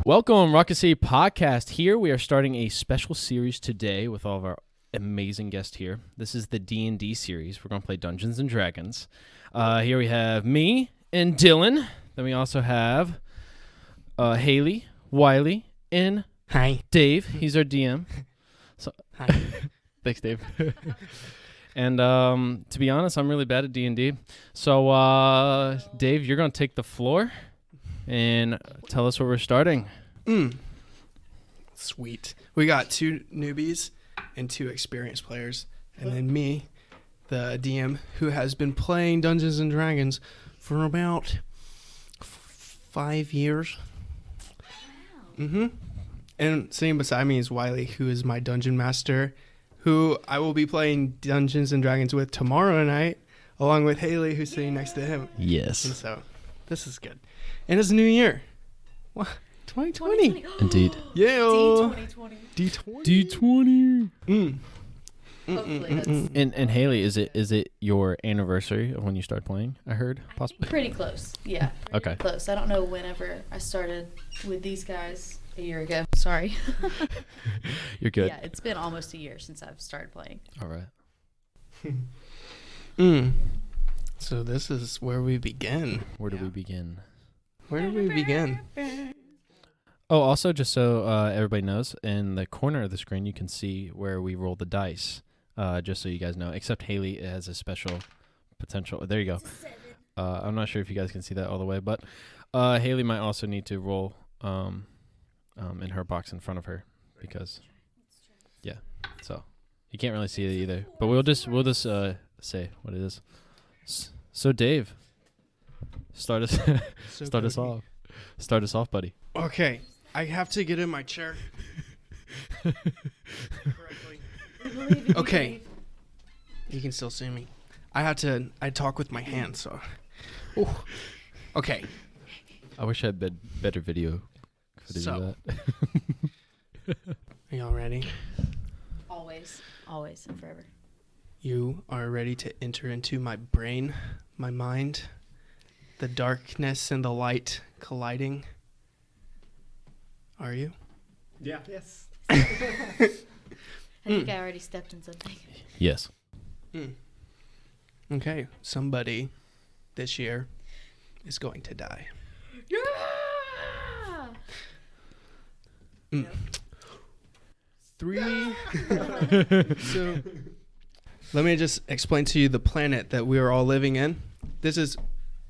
Welcome, Rocket City Podcast. Here we are starting a special series today with all of our amazing guests here. This is the D&D series. We're going to play Dungeons and Dragons. Here we have me and Dillon. Then we also have Haley, Wiley, and Dave. He's our DM. So, Hi. Thanks, Dave. And to be honest, I'm really bad at D&D. So, Dave, you're going to take the floor and tell us where we're starting. Sweet. We got 2 newbies and 2 experienced players. And then me, the DM, who has been playing Dungeons and Dragons for about 5 years. Wow. And sitting beside me is Wiley, who is my dungeon master, who I will be playing Dungeons and Dragons with tomorrow night, along with Haley, who's sitting next to him. Yes. And so, this is good. And it's a new year. What? 2020. Indeed. Yeah. D2020. D20. Hopefully that's And Haley, is it your anniversary of when you started playing? I heard possibly. pretty close. Yeah. Okay. Close. I don't know whenever I started with these guys a year ago. Sorry. You're good. Yeah, it's been almost a year since I've started playing. All right. So this is where we begin. Where do we begin? Where do we begin? Oh, also, just so everybody knows, in the corner of the screen, you can see where we roll the dice, just so you guys know. Except Haley has a special potential. There you go. I'm not sure if you guys can see that all the way, but Haley might also need to roll in her box in front of her because, yeah. So you can't really see it either. But we'll just say what it is. So Dave, start us off. Start us off, buddy. Okay, I have to get in my chair. Correctly. Okay. You can still see me. I talk with my hands, so. Ooh. Okay. I wish I had better video to do that. Are y'all ready? Always and forever. You are ready to enter into my brain, my mind, the darkness and the light colliding. Are you? Yeah. Yes. I think I already stepped in something. Yes. Okay, somebody this year is going to die. Yeah! 3. So, let me just explain to you the planet that we are all living in. This is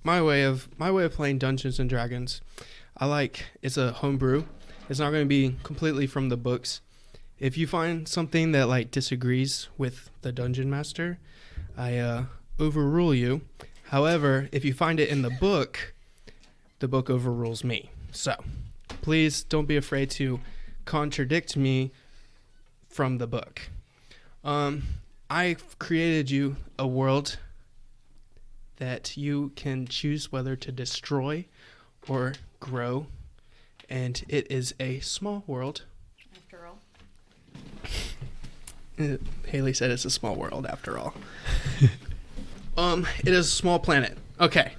my way of playing Dungeons and Dragons. It's a homebrew. It's not going to be completely from the books. If you find something that disagrees with the dungeon master, I overrule you. However, if you find it in the book overrules me. So, please don't be afraid to contradict me from the book. I've created you a world that you can choose whether to destroy or grow, and it is a small world. After all. Haley said it's a small world after all. It is a small planet. Okay.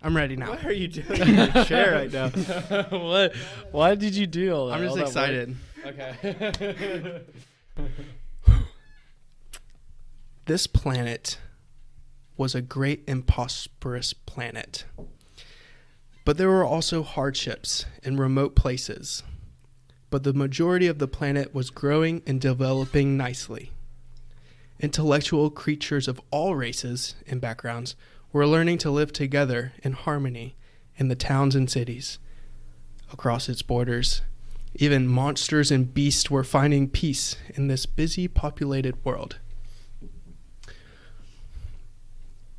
I'm ready now. What are you doing in your chair right now? What? Why did you do all that? I'm just excited. Okay. This planet was a great and prosperous planet. But there were also hardships in remote places. But the majority of the planet was growing and developing nicely. Intellectual creatures of all races and backgrounds were learning to live together in harmony in the towns and cities across its borders. Even monsters and beasts were finding peace in this busy, populated world.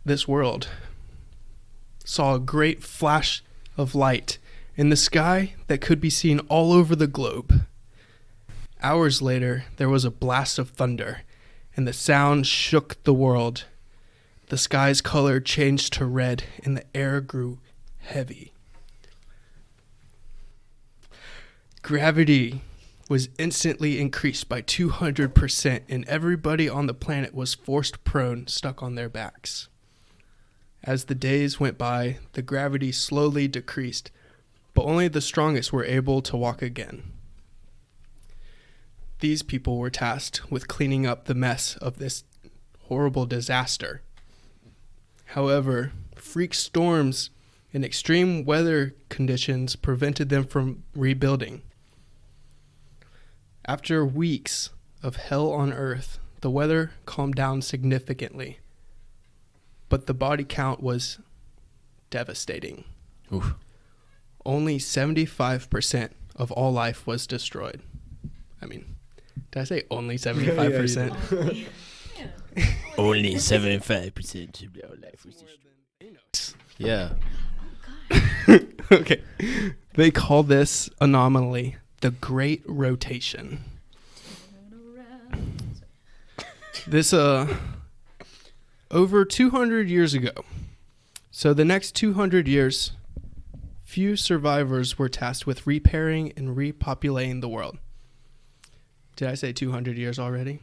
This world saw a great flash of light in the sky that could be seen all over the globe. Hours later, there was a blast of thunder, and the sound shook the world. The sky's color changed to red, and the air grew heavy. Gravity was instantly increased by 200%, and everybody on the planet was forced prone, stuck on their backs. As the days went by, the gravity slowly decreased, but only the strongest were able to walk again. These people were tasked with cleaning up the mess of this horrible disaster. However, freak storms and extreme weather conditions prevented them from rebuilding. After weeks of hell on Earth, the weather calmed down significantly, but the body count was devastating. Oof. Only 75% of all life was destroyed. I mean, did I say only 75%? Yeah. Only 75% of our life was destroyed. Yeah. Okay. They call this anomaly the Great Rotation. This over 200 years ago. So the next 200 years, few survivors were tasked with repairing and repopulating the world. Did I say 200 years already?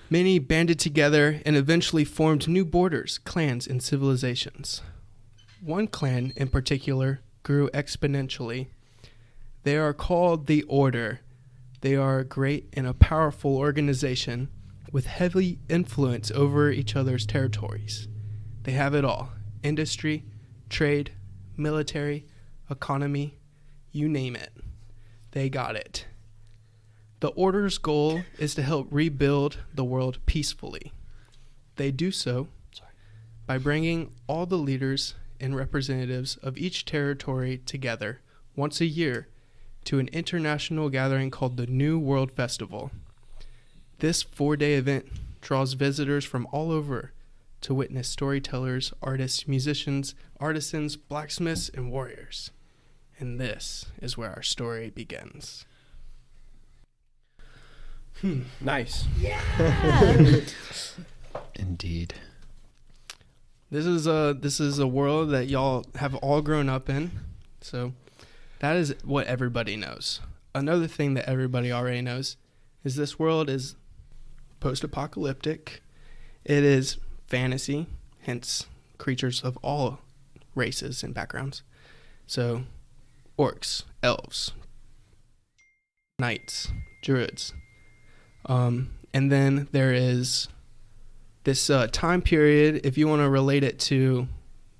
Many banded together and eventually formed new borders, clans, and civilizations. One clan in particular grew exponentially. They are called the Order. They are a great and a powerful organization with heavy influence over each other's territories. They have it all: industry, trade, military, economy, you name it. They got it. The Order's goal is to help rebuild the world peacefully. They do so by bringing all the leaders and representatives of each territory together once a year to an international gathering called the New World Festival. This 4-day event draws visitors from all over to witness storytellers, artists, musicians, artisans, blacksmiths, and warriors. And this is where our story begins. Nice. Indeed. This is a world that y'all have all grown up in. So that is what everybody knows. Another thing that everybody already knows is this world is post-apocalyptic. It is fantasy, hence creatures of all races and backgrounds. So orcs, elves, knights, druids. And then there is this time period, if you want to relate it to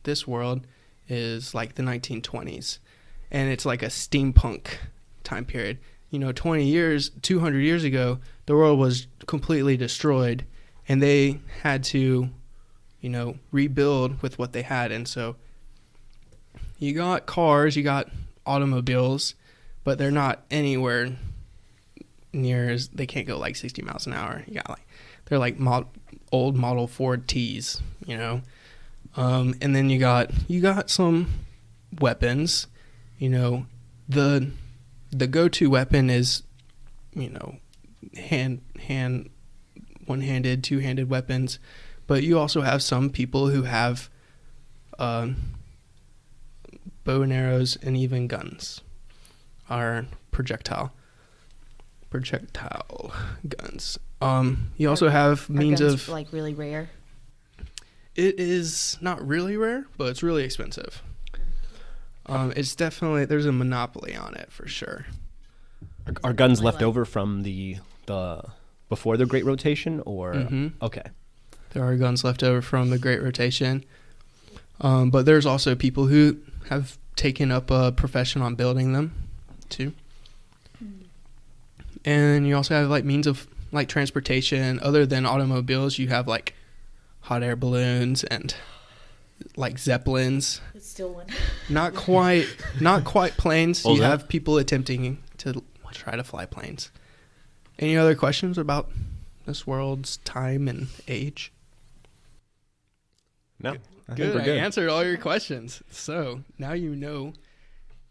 this world, is like the 1920s. And it's like a steampunk time period. 200 years ago, the world was completely destroyed, and they had to, rebuild with what they had. And so you got cars, you got automobiles, but they're not anywhere near as, they can't go like 60 miles an hour. They're like old Model Ford T's, and then you got some weapons. The go-to weapon is, one-handed, two-handed weapons, but you also have some people who have bow and arrows and even guns, are projectile guns. You also have means guns, of, like, really rare. it is not really rare, but it's really expensive. It's definitely, there's a monopoly on it for sure. Are guns left over from the before the Great Rotation, or okay? There are guns left over from the Great Rotation, but there's also people who have taken up a profession on building them too. And you also have like means of like transportation other than automobiles. You have like hot air balloons and like zeppelins. It's still one. Not quite planes. Oh, you that? have people attempting to try to fly planes. Any other questions about this world's time and age? No, I think Good. we're I answered all your questions. So now you know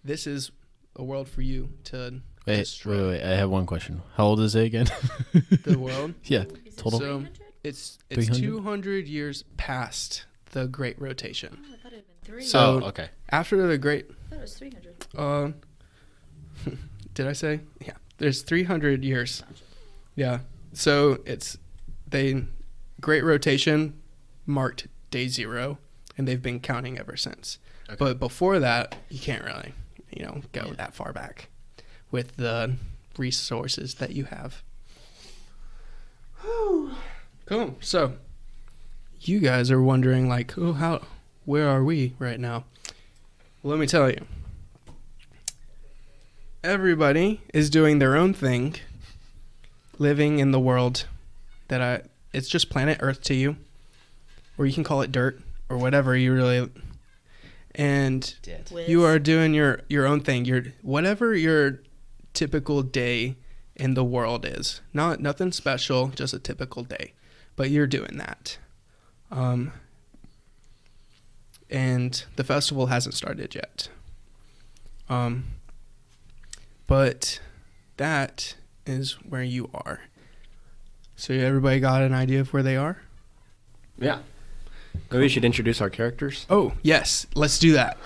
this is a world for you to Wait. I have one question. How old is it again? the world. Yeah. Is it Total. So 300? it's 300? 200 years past the Great Rotation. Oh, I thought it had been 3. So- okay. After the Great, I thought it was 300. did I say? Yeah. There's 300 years. Yeah. So Great Rotation marked day 0, and they've been counting ever since. Okay. But before that, you can't really, go that far back with the resources that you have. Cool. So you guys are wondering, like, where are we right now? Well, let me tell you. Everybody is doing their own thing, living in the world it's just planet Earth to you, or you can call it dirt, or whatever you really, and you are doing your own thing. Whatever your typical day in the world is. Nothing special, just a typical day, but you're doing that. And the festival hasn't started yet. But that is where you are. So everybody got an idea of where they are? Yeah. Maybe we should introduce our characters. Oh, yes. Let's do that.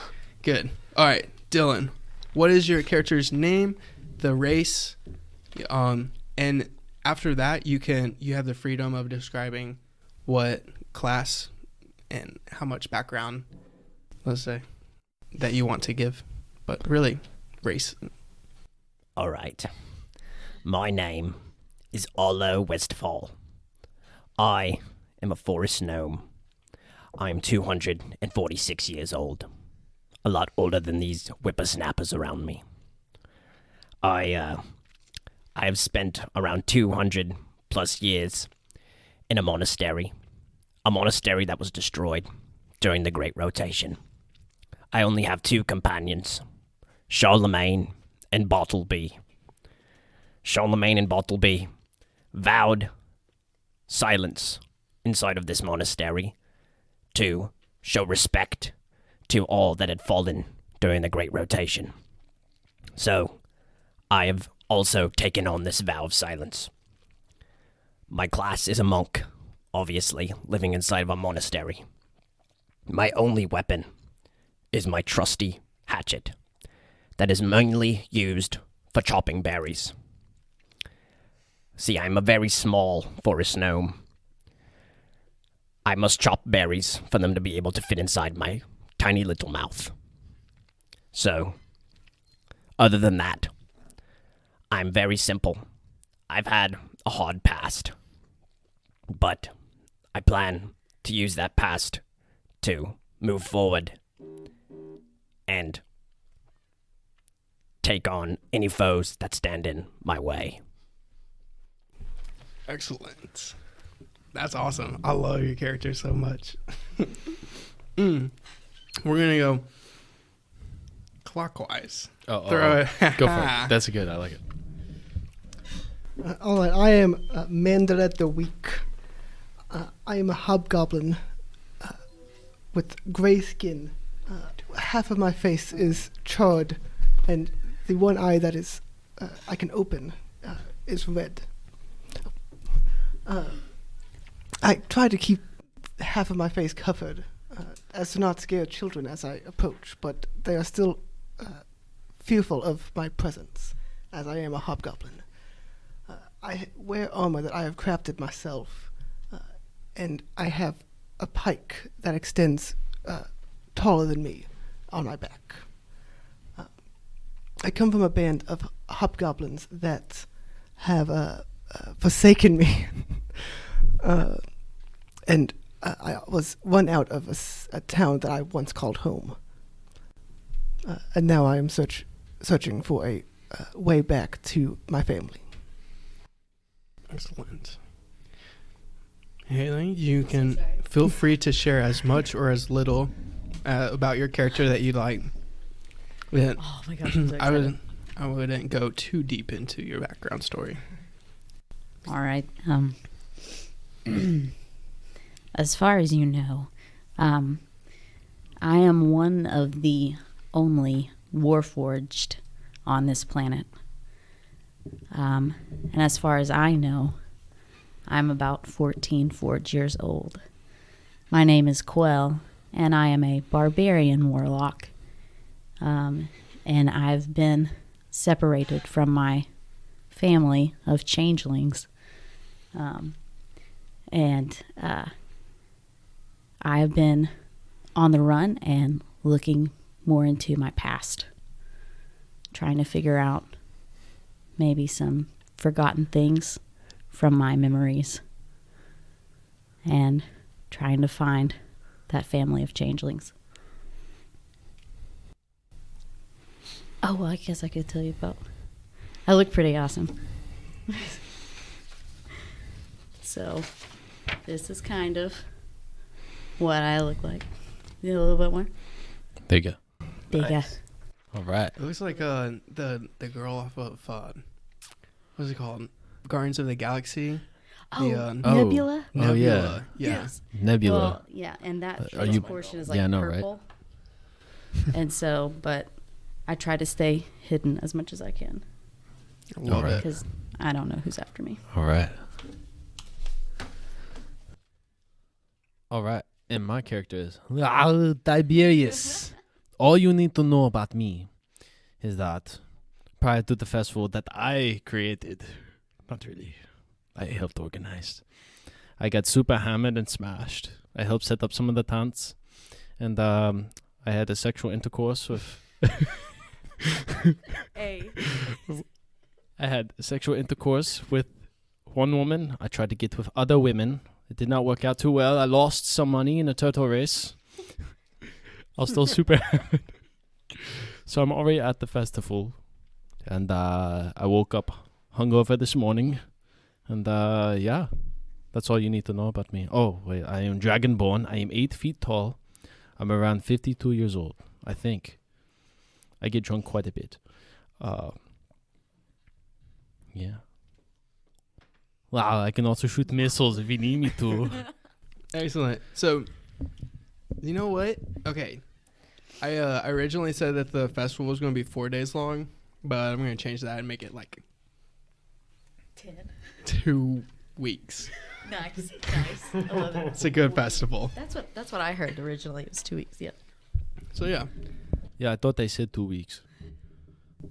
Good. All right, Dillon. What is your character's name, the race, and after that you have the freedom of describing what class and how much background, let's say, that you want to give, but really race. All right. My name is Arlo Westfall. I am a forest gnome. I am 246 years old. A lot older than these whippersnappers around me. I have spent around 200 plus years in a monastery that was destroyed during the Great Rotation. I only have two companions, Charlemagne and Bartleby. Charlemagne and Bartleby vowed silence inside of this monastery to show respect to all that had fallen during the Great Rotation. So, I have also taken on this vow of silence. My class is a monk, obviously, living inside of a monastery. My only weapon is my trusty hatchet that is mainly used for chopping berries. See, I'm a very small forest gnome. I must chop berries for them to be able to fit inside my tiny little mouth. So, other than that, I'm very simple. I've had a hard past, but I plan to use that past to move forward and take on any foes that stand in my way. Excellent. That's awesome. I love your character so much. We're going to go clockwise. Go for it. That's good. I like it. All right, I am Mandaret the Weak. I am a hobgoblin with gray skin. Half of my face is charred, and the one eye that is I can open is red. I try to keep half of my face covered as to not scare children as I approach, but they are still fearful of my presence, as I am a hobgoblin. I wear armor that I have crafted myself, and I have a pike that extends taller than me on my back. I come from a band of hobgoblins that have forsaken me, and I was run out of a town that I once called home, and now I am searching for a way back to my family. Excellent. Haley, you can feel free to share as much or as little about your character that you'd like. Oh my gosh, I'm so excited. I wouldn't go too deep into your background story. All right. As far as you know, I am one of the only Warforged on this planet. And as far as I know, I'm about 14 Forge years old. My name is Quell, and I am a barbarian warlock. And I've been separated from my family of changelings. And I've been on the run and looking more into my past, trying to figure out maybe some forgotten things from my memories and trying to find that family of changelings. Oh, well, I guess I could tell you about. I look pretty awesome. So, this is kind of what I look like. Need a little bit more? There you go. There you go. All right. It looks like the girl off of what's it called? Guardians of the Galaxy. Oh, The, Nebula? Oh, yeah. Nebula. Yes. Nebula. Well, yeah, and that Are you- portion is like yeah, I know, right? purple. And so, but I try to stay hidden as much as I can I love Alright. it. because I don't know who's after me. All right. All right. And my character is Tiberius. All you need to know about me is that prior to the festival that I created, not really, I helped organize, I got super hammered and smashed. I helped set up some of the tents, and I had a sexual intercourse with. Hey. I had sexual intercourse with one woman. I tried to get with other women. It did not work out too well. I lost some money in a turtle race. I was still super hammered. So I'm already at the festival. And I woke up hungover this morning. And yeah, that's all you need to know about me. Oh, wait, I am Dragonborn. I am 8 feet tall. I'm around 52 years old, I think. I get drunk quite a bit. Yeah. Wow, I can also shoot missiles if you need me to. Excellent. So, you know what? Okay. I originally said that the festival was going to be 4 days long, but I'm going to change that and make it like 10. 2 weeks. Nice. I love it. It's a good festival. That's what I heard originally. It was 2 weeks. Yeah. So yeah. Yeah, I thought they said 2 weeks.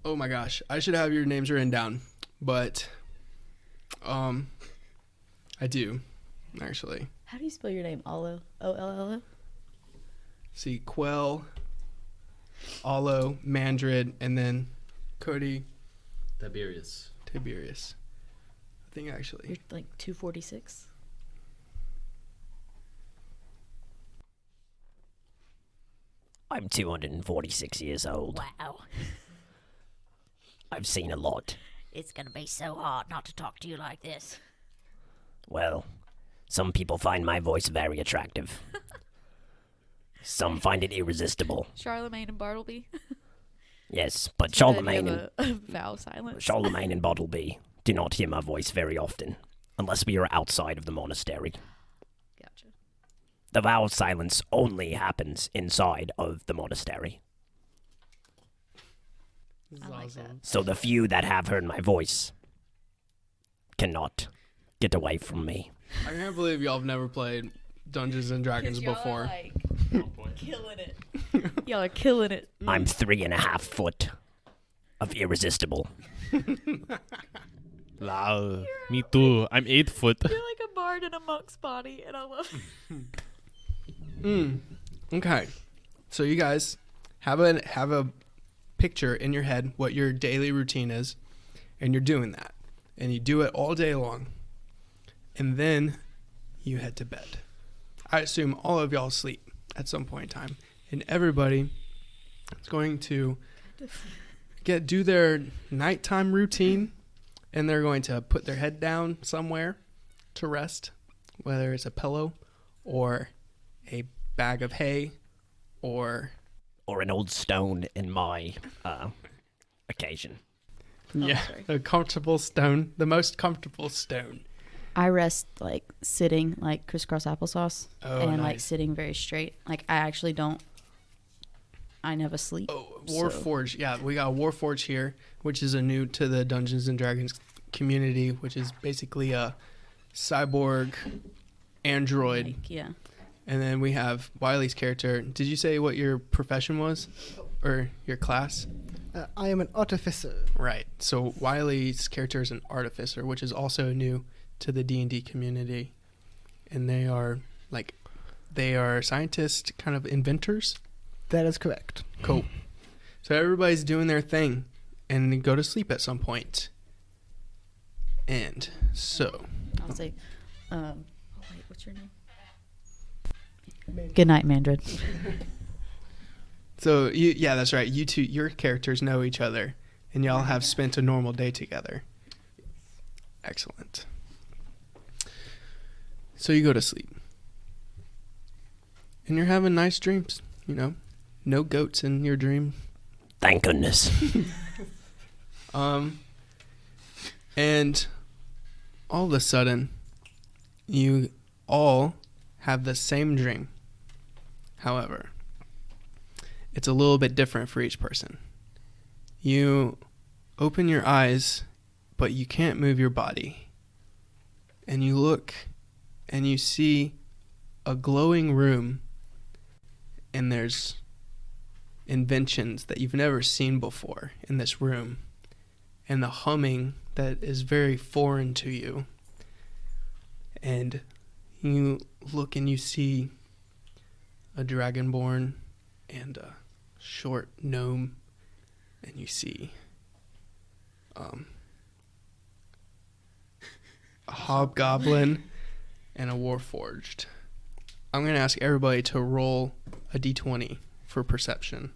Oh my gosh, I should have your names written down, but I do actually. How do you spell your name? Ollo. O-L-L-O? See, Quell, Ollo, Mandrid, and then Cody, Tiberius. Tiberius. I think actually. You're like 246. I'm 246 years old. Wow. I've seen a lot. It's gonna be so hard not to talk to you like this. Well, some people find my voice very attractive. Some find it irresistible. Charlemagne and Bartleby. Yes, but So then Charlemagne you and have a vow silence. Charlemagne and Bartleby do not hear my voice very often, unless we are outside of the monastery. Gotcha. The vow of silence only happens inside of the monastery. This is I like awesome. So the few that have heard my voice cannot get away from me. I can't believe y'all have never played Dungeons and Dragons before. Killing it. Y'all are killing it. I'm 3.5 foot of irresistible. Wow. Me too. I'm 8 foot. You're like a bard in a monk's body, and I love it. Okay, so you guys have a picture in your head what your daily routine is, and you're doing that, and you do it all day long, and then you head to bed. I assume all of y'all sleep at some point in time, and everybody is going to do their nighttime routine, and they're going to put their head down somewhere to rest, whether it's a pillow or a bag of hay or Or an old stone in my occasion. a comfortable stone, the most comfortable stone. I rest like sitting like crisscross applesauce and like nice. sitting very straight. Like I actually don't. I never sleep. Oh, so- Warforge. Yeah, we got Warforge here, which is a new to the Dungeons and Dragons community, which is basically a cyborg android. Like, yeah. And then we have Wiley's character. Did you say what your profession was? Or your class? I am an artificer. Right. So Wiley's character is an artificer, which is also new to the D&D community. And they are like They are scientists, kind of inventors. That is correct. Cool. So everybody's doing their thing and they go to sleep at some point. And so. I'll say, oh wait, what's your name? Good night, Mandred. So, yeah, that's right. You two, your characters know each other, and y'all have spent a normal day together. Excellent. So you go to sleep. And you're having nice dreams, you know. No goats in your dream. Thank goodness. And all of a sudden, you all have the same dream. However, it's a little bit different for each person. You open your eyes, but you can't move your body. And you look, and you see a glowing room, and there's inventions that you've never seen before in this room, and the humming that is very foreign to you. And you look and you see a dragonborn and a short gnome, and you see a hobgoblin and a warforged. I'm going to ask everybody to roll a d20 for perception.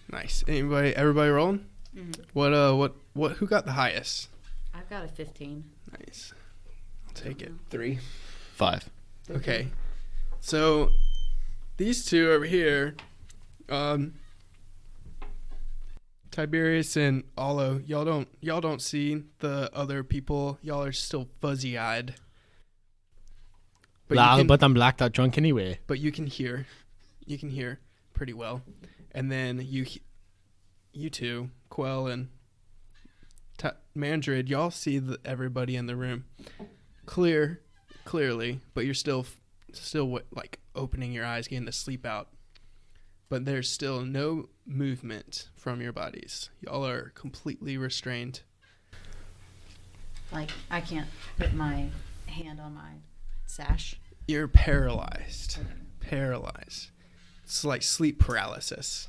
Nice. Everybody rolling? Mm-hmm. What who got the highest? I've got a 15. Nice. I'll take it. 3. 5. Okay. So these two over here, Tiberius and Olo, y'all don't see the other people. Y'all are still fuzzy-eyed. But I'm blacked out drunk anyway. But you can hear pretty well. And then you two, Quell and Mandrid, y'all see everybody in the room clearly, but you're still like opening your eyes, getting the sleep out. But there's still no movement from your bodies. Y'all are completely restrained. Like, I can't put my hand on my sash. You're paralyzed. Paralyzed. It's like sleep paralysis.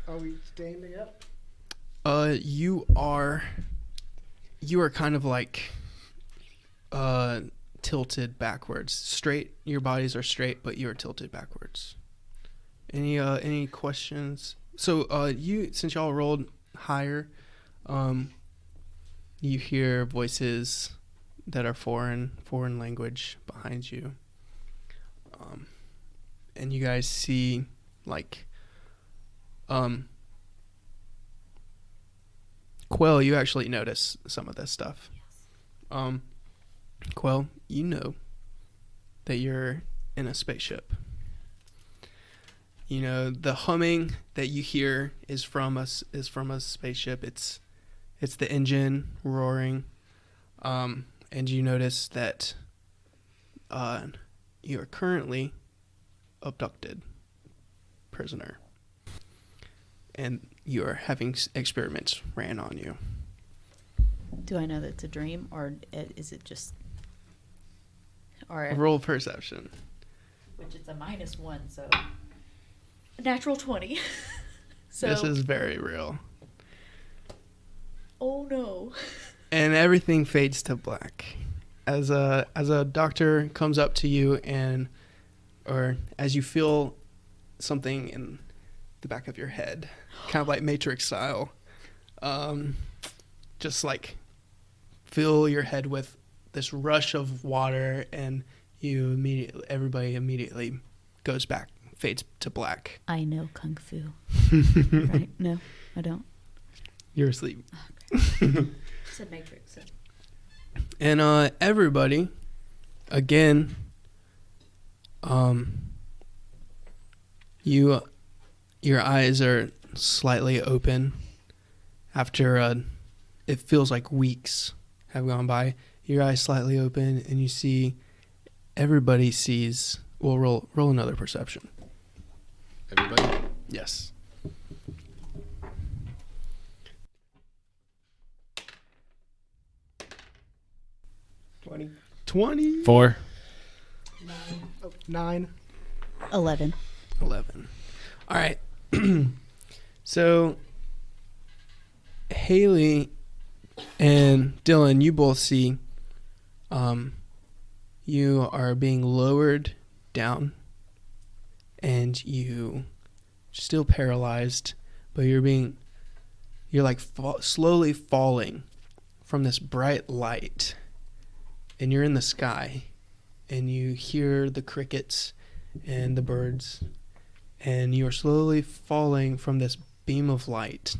Are we standing up? You are kind of like tilted backwards. Straight, your bodies are straight, but you are tilted backwards. Any questions? So since y'all rolled higher, you hear voices that are foreign language behind you. And you guys see like Quell, you actually notice some of this stuff. Quell, you know that you're in a spaceship. You know, the humming that you hear is from a spaceship. It's the engine roaring. And you notice that you are currently abducted prisoner. And you are having experiments ran on you. Do I know that it's a dream, or is it just... Or Roll perception. which is a -1, so... A natural 20. So... This is very real. Oh no. And everything fades to black. As a doctor comes up to you or as you feel something in the back of your head, kind of like Matrix style, just like fill your head with this rush of water, and everybody immediately goes back, fades to black. I know Kung Fu. Right? No, I don't. You're asleep. You said Matrix. So. And everybody, again, your eyes are slightly open after it feels like weeks have gone by. Your eyes slightly open, and you see everybody sees. We'll roll another perception. Everybody? Yes. 20. 4. 9. 11. 11. All right. So, Haley and Dillon, you both see you are being lowered down, and you still paralyzed, but you're like slowly falling from this bright light, and you're in the sky, and you hear the crickets and the birds, and you are slowly falling from this beam of light,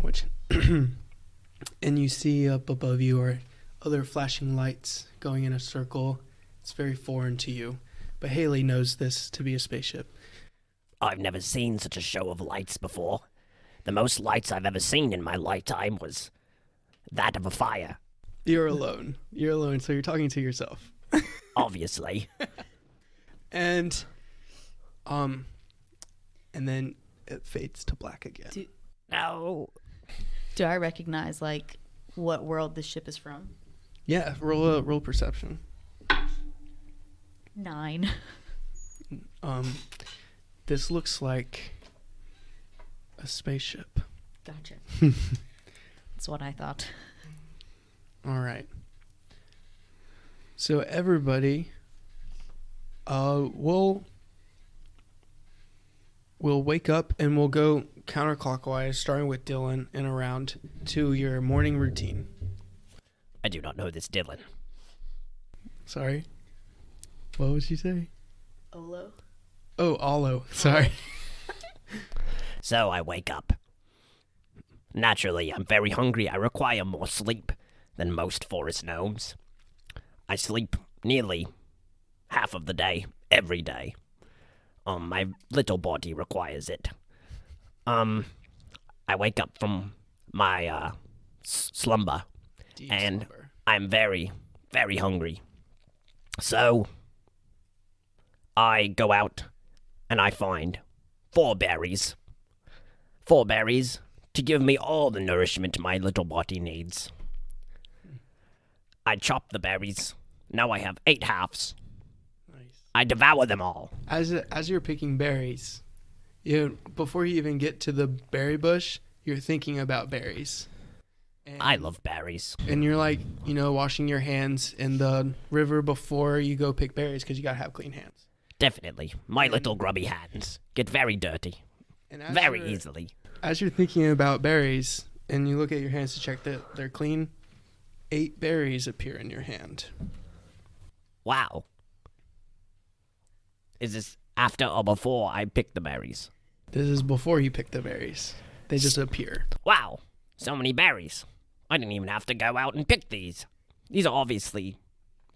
which and you see up above you are other flashing lights going in a circle. It's very foreign to you, but Haley knows this to be a spaceship. I've never seen such a show of lights before. The most lights I've ever seen in my lifetime was that of a fire. You're alone, so you're talking to yourself. Obviously. And then it fades to black again. No. Do I recognize like what world this ship is from? Yeah, roll perception. 9. This looks like a spaceship. Gotcha. That's what I thought. All right. So everybody, we'll wake up and we'll go counterclockwise, starting with Dillon and around to your morning routine. I do not know this Dillon. Sorry. What would you say? Olo? Oh, Olo. Sorry. So I wake up. Naturally, I'm very hungry. I require more sleep than most forest gnomes. I sleep nearly half of the day, every day. My little body requires it. I wake up from my slumber, Deep and slumber. I'm very, very hungry. So I go out and I find 4 berries. 4 berries to give me all the nourishment my little body needs. I chop the berries. Now I have 8 halves. Nice. I devour them all. As you're picking berries, before you even get to the berry bush, you're thinking about berries. And, I love berries. And you're like, washing your hands in the river before you go pick berries because you gotta have clean hands. Definitely. My little grubby hands get very dirty. And Very easily. As you're thinking about berries and you look at your hands to check that they're clean, 8 berries appear in your hand. Wow. Is this after or before I pick the berries? This is before you pick the berries. They just appear. Wow. So many berries. I didn't even have to go out and pick these. These are obviously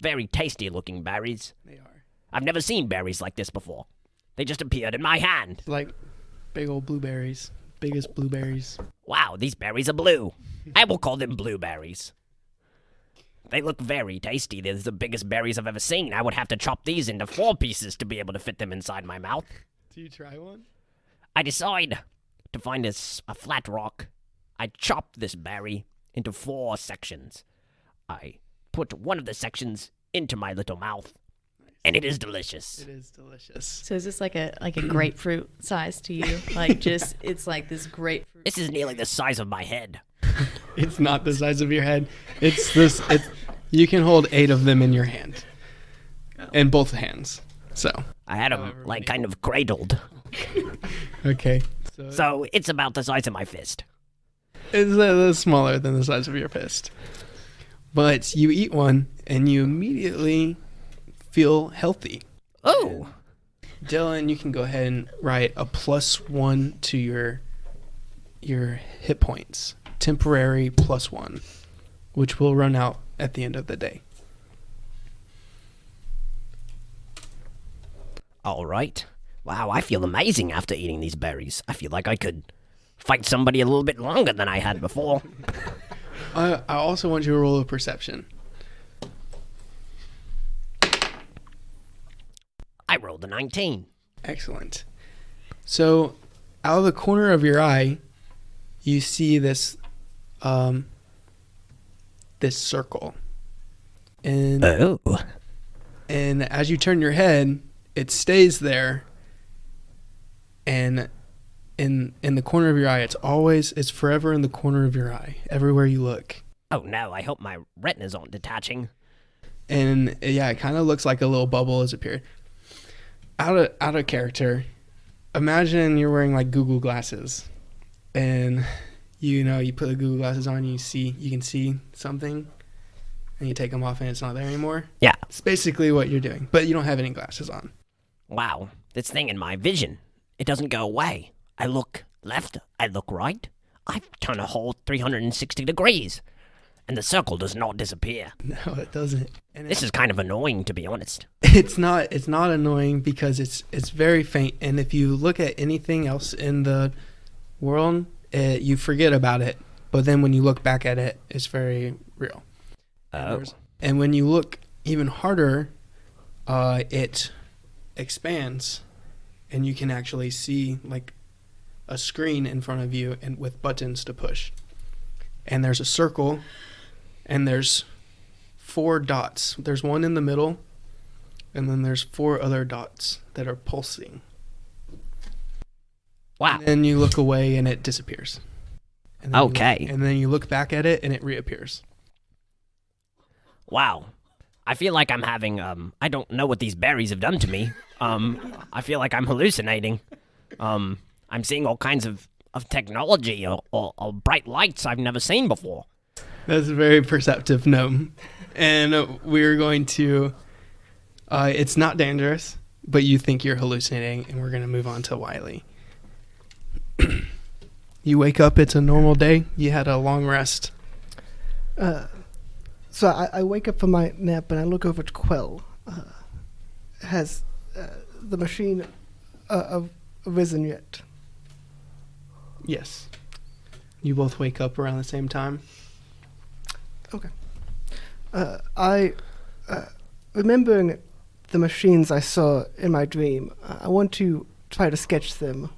very tasty looking berries. They are. I've never seen berries like this before. They just appeared in my hand. It's like big old blueberries. Biggest blueberries. Wow, these berries are blue. I will call them blueberries. They look very tasty. They're the biggest berries I've ever seen. I would have to chop these into 4 pieces to be able to fit them inside my mouth. Do you try one? I decide to find a flat rock. I chop this berry into 4 sections. I put one of the sections into my little mouth, and it is delicious. It is delicious. So is this like a grapefruit size to you? Like just it's like this grapefruit. This is nearly the size of my head. It's not the size of your head. It's this. You can hold 8 of them in your hand, in both hands. So I had them like kind of cradled. okay. So it's about the size of my fist. It's a little smaller than the size of your fist. But you eat one, and you immediately feel healthy. Oh. Dillon, you can go ahead and write a +1 to your hit points. Temporary +1, which will run out at the end of the day. All right. Wow, I feel amazing after eating these berries. I feel like I could fight somebody a little bit longer than I had before. I also want you to roll a perception. I rolled a 19. Excellent. So, out of the corner of your eye, you see this this circle, And Oh. and as you turn your head, it stays there. And in the corner of your eye, it's forever in the corner of your eye, everywhere you look. Oh no, I hope my retina's aren't detaching. And yeah, it kind of looks like a little bubble has appeared. Out of character. Imagine you're wearing like Google glasses, and you put the Google glasses on, you can see something, and you take them off, and it's not there anymore. Yeah. It's basically what you're doing, but you don't have any glasses on. Wow, this thing in my vision, it doesn't go away. I look left, I look right. I turn a whole 360 degrees, and the circle does not disappear. No, it doesn't. And This is kind of annoying, to be honest. It's not annoying because it's very faint, and if you look at anything else in the world, you forget about it. But then when you look back at it, it's very real. Oh. And when you look even harder, it expands, and you can actually see like a screen in front of you and with buttons to push. And there's a circle, and there's 4 dots. There's one in the middle, and then there's 4 other dots that are pulsing. Wow. And then you look away, and it disappears. And then Okay. and then you look back at it, and it reappears. Wow. I feel like I'm having, I don't know what these berries have done to me. I feel like I'm hallucinating. I'm seeing all kinds of technology or bright lights I've never seen before. That's a very perceptive gnome. And we're going to, it's not dangerous, but you think you're hallucinating, and we're going to move on to Wiley. You wake up, it's a normal day. You had a long rest. So I wake up from my nap and I look over at Quell. Has the machine arisen yet? Yes. You both wake up around the same time. Okay. I remembering the machines I saw in my dream, I want to try to sketch them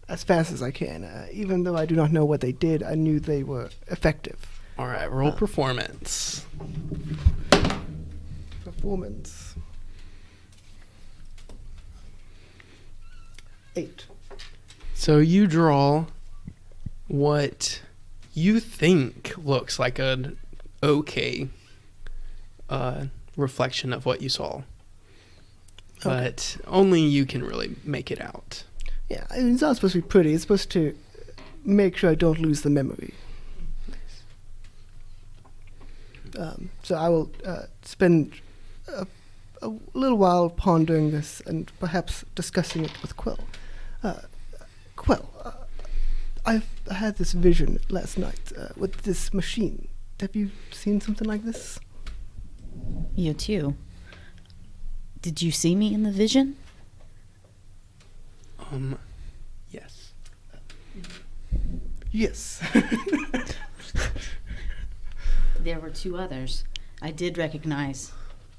as fast as I can. Even though I do not know what they did, I knew they were effective. All right, roll performance. Performance. 8. So you draw what you think looks like an okay reflection of what you saw. But only you can really make it out. Yeah, it's not supposed to be pretty. It's supposed to make sure I don't lose the memory. So I will spend a little while pondering this and perhaps discussing it with Quill. Quill, I had this vision last night with this machine. Have you seen something like this? You too. Did you see me in the vision? Yes. Yes. There were 2 others. I did recognize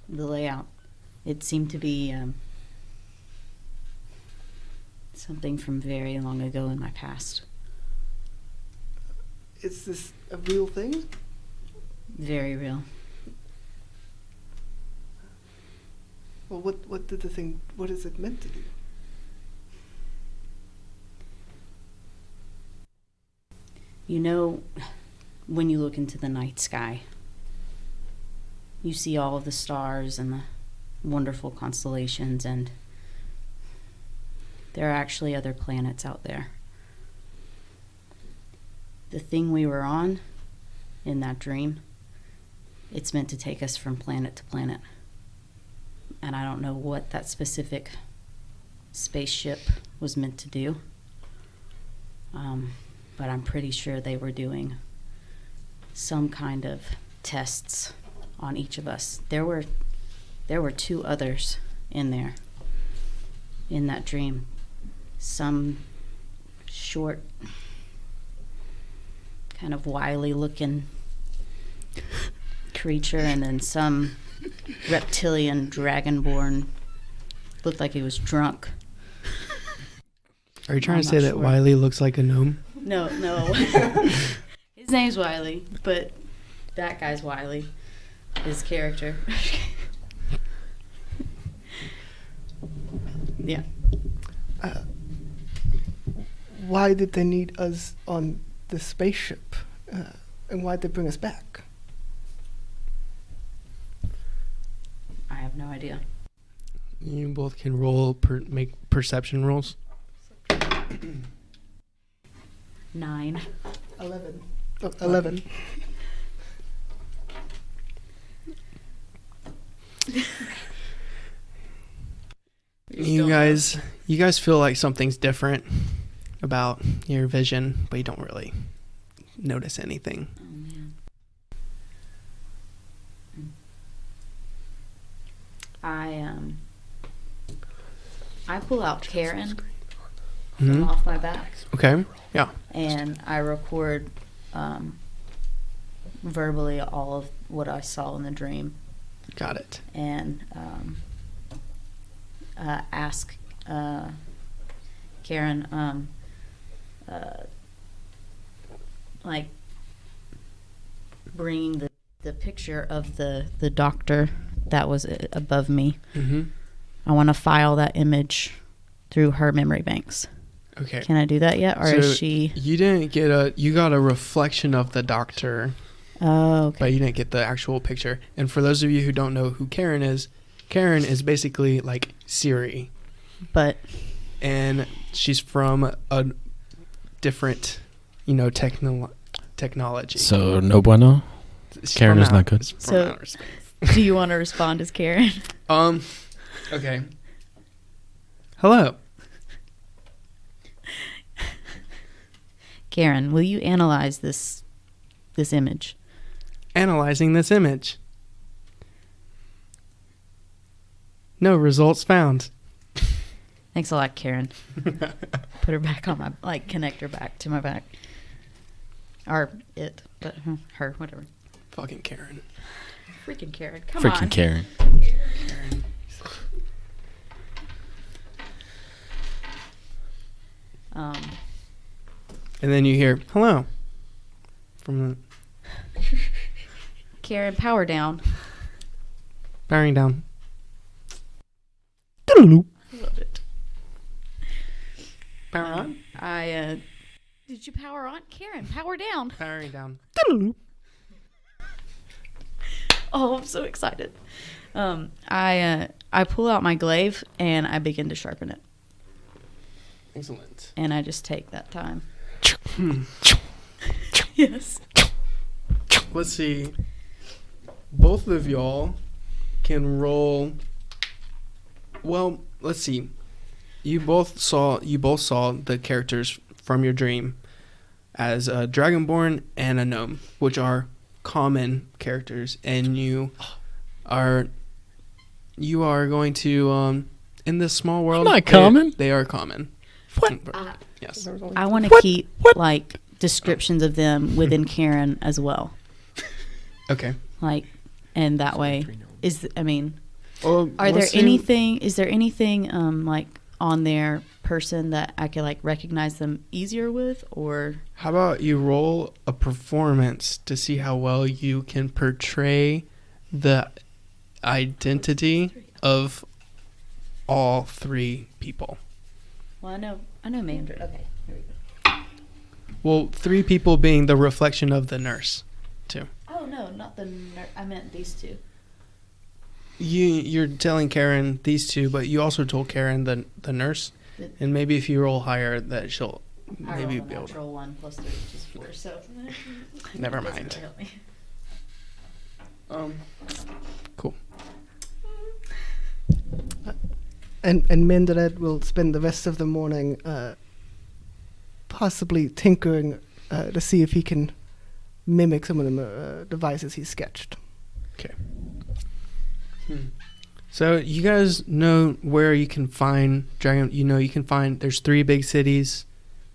the layout. It seemed to be something from very long ago in my past. Is this a real thing? Very real. Well, what did the thing? What is it meant to do? You know, when you look into the night sky, you see all of the stars and the wonderful constellations, and there are actually other planets out there. The thing we were on in that dream, it's meant to take us from planet to planet. And I don't know what that specific spaceship was meant to do. But I'm pretty sure they were doing some kind of tests on each of us. There were 2 others in there, in that dream. Some short, kind of wily looking creature, and then some reptilian dragonborn. Looked like he was drunk. Are you trying I'm to say not that sure. Wiley looks like a gnome? No. His name's Wiley, but that guy's Wiley. his character. Yeah. Why did they need us on the spaceship? And why'd they bring us back? I have no idea. You both can roll, make perception rolls. 9. 11. Oh, 11. You guys feel like something's different about your vision, but you don't really notice anything. Oh man. I pull out Karen from off my back. Okay. Yeah. And I record verbally all of what I saw in the dream. Got it. And ask Karen, like bringing the picture of the doctor that was above me. Mm-hmm. I want to file that image through her memory banks. Okay. Can I do that yet, or So is she? You didn't get you got a reflection of the doctor, Oh, okay. but you didn't get the actual picture. And for those of you who don't know who Karen is basically like Siri. But And she's from a different, technology. So no bueno. She's Karen from is not good. she's from So- outer space. do you want to respond as Karen? Okay. Hello. Karen, will you analyze this image? Analyzing this image. No results found. Thanks a lot, Karen. Put her back on my, connect her back to my back. Or it, but her, whatever. Fucking Karen. Freaking Karen, come Freaking on. Karen. And then you hear, hello. From the Karen, power down. bearing down. I love it. Power on? Did you power on? Karen, power down. Powering down. Oh, I'm so excited. I pull out my glaive and I begin to sharpen it. Excellent. And I just take that time. Yes. Let's see. Both of y'all can roll. Well, let's see. You both saw the characters from your dream as a dragonborn and a gnome, which are common characters, and you are going to in this small world. Not common. They are common. What? Yes. I want to keep descriptions of them within Karen as well. Okay. And that way is Well, are there let's see. anything? Is there anything on their person that I can recognize them easier with, or How about you roll a performance to see how well you can portray the identity of all three people? well, I know Mandra. Okay, here we go. Well, three people being the reflection of the nurse, too. Oh no, not the I meant these two. You're telling Karen these two, but you also told Karen the nurse, and maybe if you roll higher, that she'll I maybe rolled a be able to. natural 1 + 3, which is 4. So Never doesn't mind. really help me. Cool. And Mendered will spend the rest of the morning possibly tinkering to see if he can mimic some of the devices he sketched. Okay. So you guys know where you can find dragon. You can find there's 3 big cities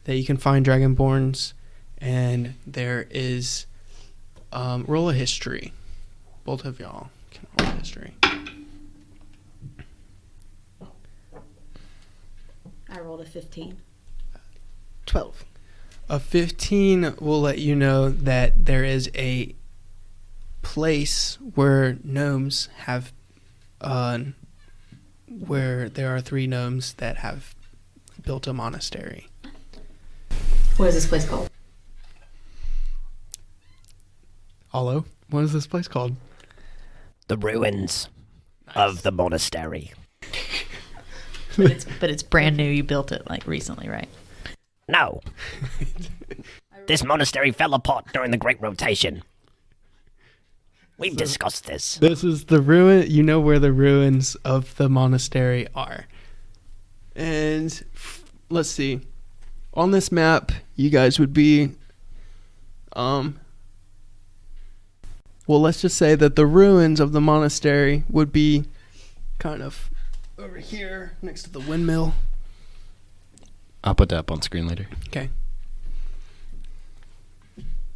that you can find dragonborns, and there is roll a history. Both of y'all can roll a history. I rolled a 15. 12. A 15 will let you know that there is a place where gnomes have, where there are 3 gnomes that have built a monastery. What is this place called? Olo, what is this place called? The ruins of the monastery. But it's brand new. You built it like recently, right? No. This monastery fell apart during the Great Rotation. We've discussed this. This is the ruin. You know where the ruins of the monastery are. And let's see. On this map, you guys would be, well, let's just say that the ruins of the monastery would be kind of over here next to the windmill. I'll put that up on screen later. Okay.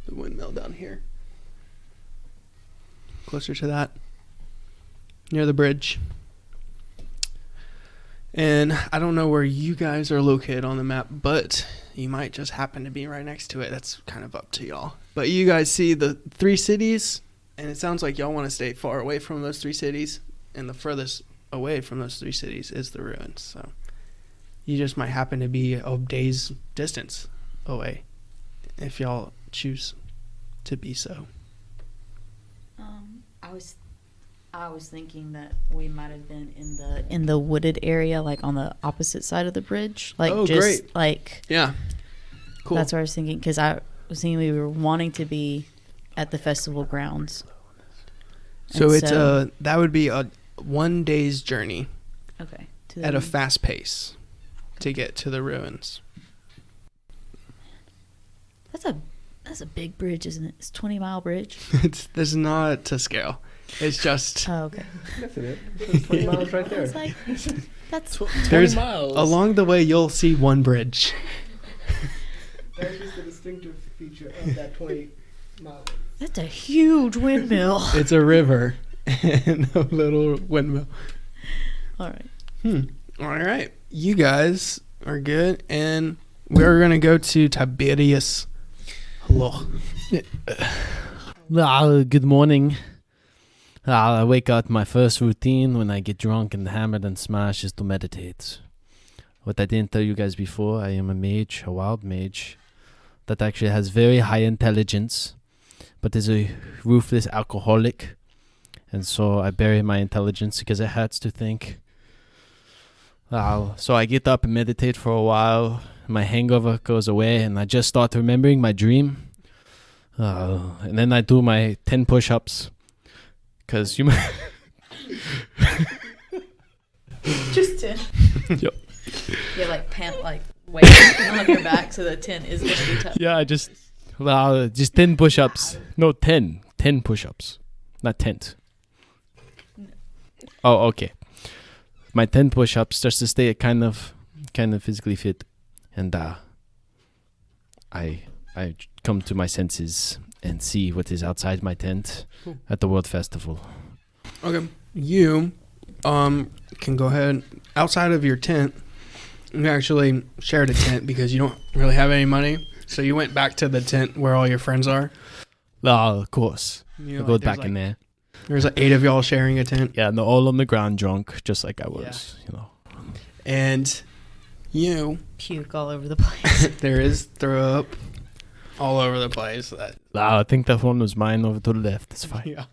The windmill down here. Closer to that. Near the bridge. And I don't know where you guys are located on the map, but you might just happen to be right next to it. That's kind of up to y'all. But you guys see the 3 cities, and it sounds like y'all want to stay far away from those 3 cities, and the furthest away from those 3 cities is the ruins. So you just might happen to be a day's distance away if y'all choose to be so. I was thinking that we might have been in the wooded area, like on the opposite side of the bridge. Like, oh, just great. like, yeah, cool. That's what I was thinking, because I was thinking we were wanting to be at the festival grounds. So it's that would be a 1 day's journey. Okay. At a fast pace to get to the ruins. That's a big bridge, isn't it? It's a 20-mile bridge. This is not to scale. It's just. Oh, okay. That's it. That's 20 miles right there. Like, that's 20 miles. Along the way, you'll see one bridge. That's just the distinctive feature of that 20 miles. That's a huge windmill. It's a river and a little windmill. All right. All right. You guys are good, and we're gonna go to Tiberius. Hello. Good morning. I wake up. My first routine when I get drunk and hammered and smashed is to meditate. What I didn't tell you guys before, I am a mage, a wild mage, that actually has very high intelligence, but is a ruthless alcoholic. And so I bury my intelligence because it hurts to think. So I get up and meditate for a while. My hangover goes away, and I just start remembering my dream. And then I do my 10 push-ups. Because you might... Just 10. Yep. You're like pant, like weight on your back, so the 10 is going to be tough. Yeah, just 10 push-ups. No, 10. 10 push-ups. Not 10. Oh, okay. My 10 push-ups just to stay kind of physically fit. And I come to my senses and see what is outside my tent at the World Festival. Okay. You can go ahead. Outside of your tent, you actually shared a tent because you don't really have any money. So you went back to the tent where all your friends are. Of course. I go back in there. There's like 8 of y'all sharing a tent. Yeah, and they're all on the ground drunk, just like I was, And you puke all over the place. There is throw up all over the place. I think that one was mine over to the left. It's fine.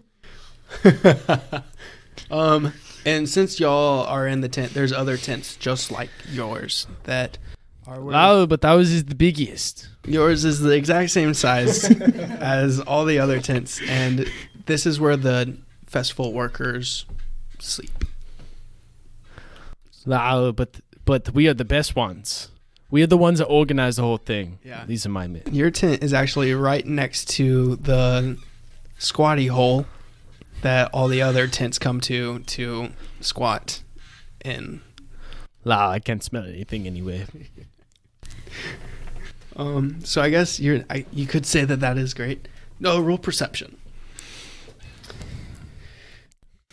Yeah. And since y'all are in the tent, there's other tents just like yours that are. But ours is the biggest. Yours is the exact same size as all the other tents, and this is where the festival workers sleep. But we are the best ones. We are the ones that organize the whole thing. Yeah. These are my men. Your tent is actually right next to the squatty hole that all the other tents come to squat in. I can't smell anything anyway. So I guess you could say that is great. No, roll perception.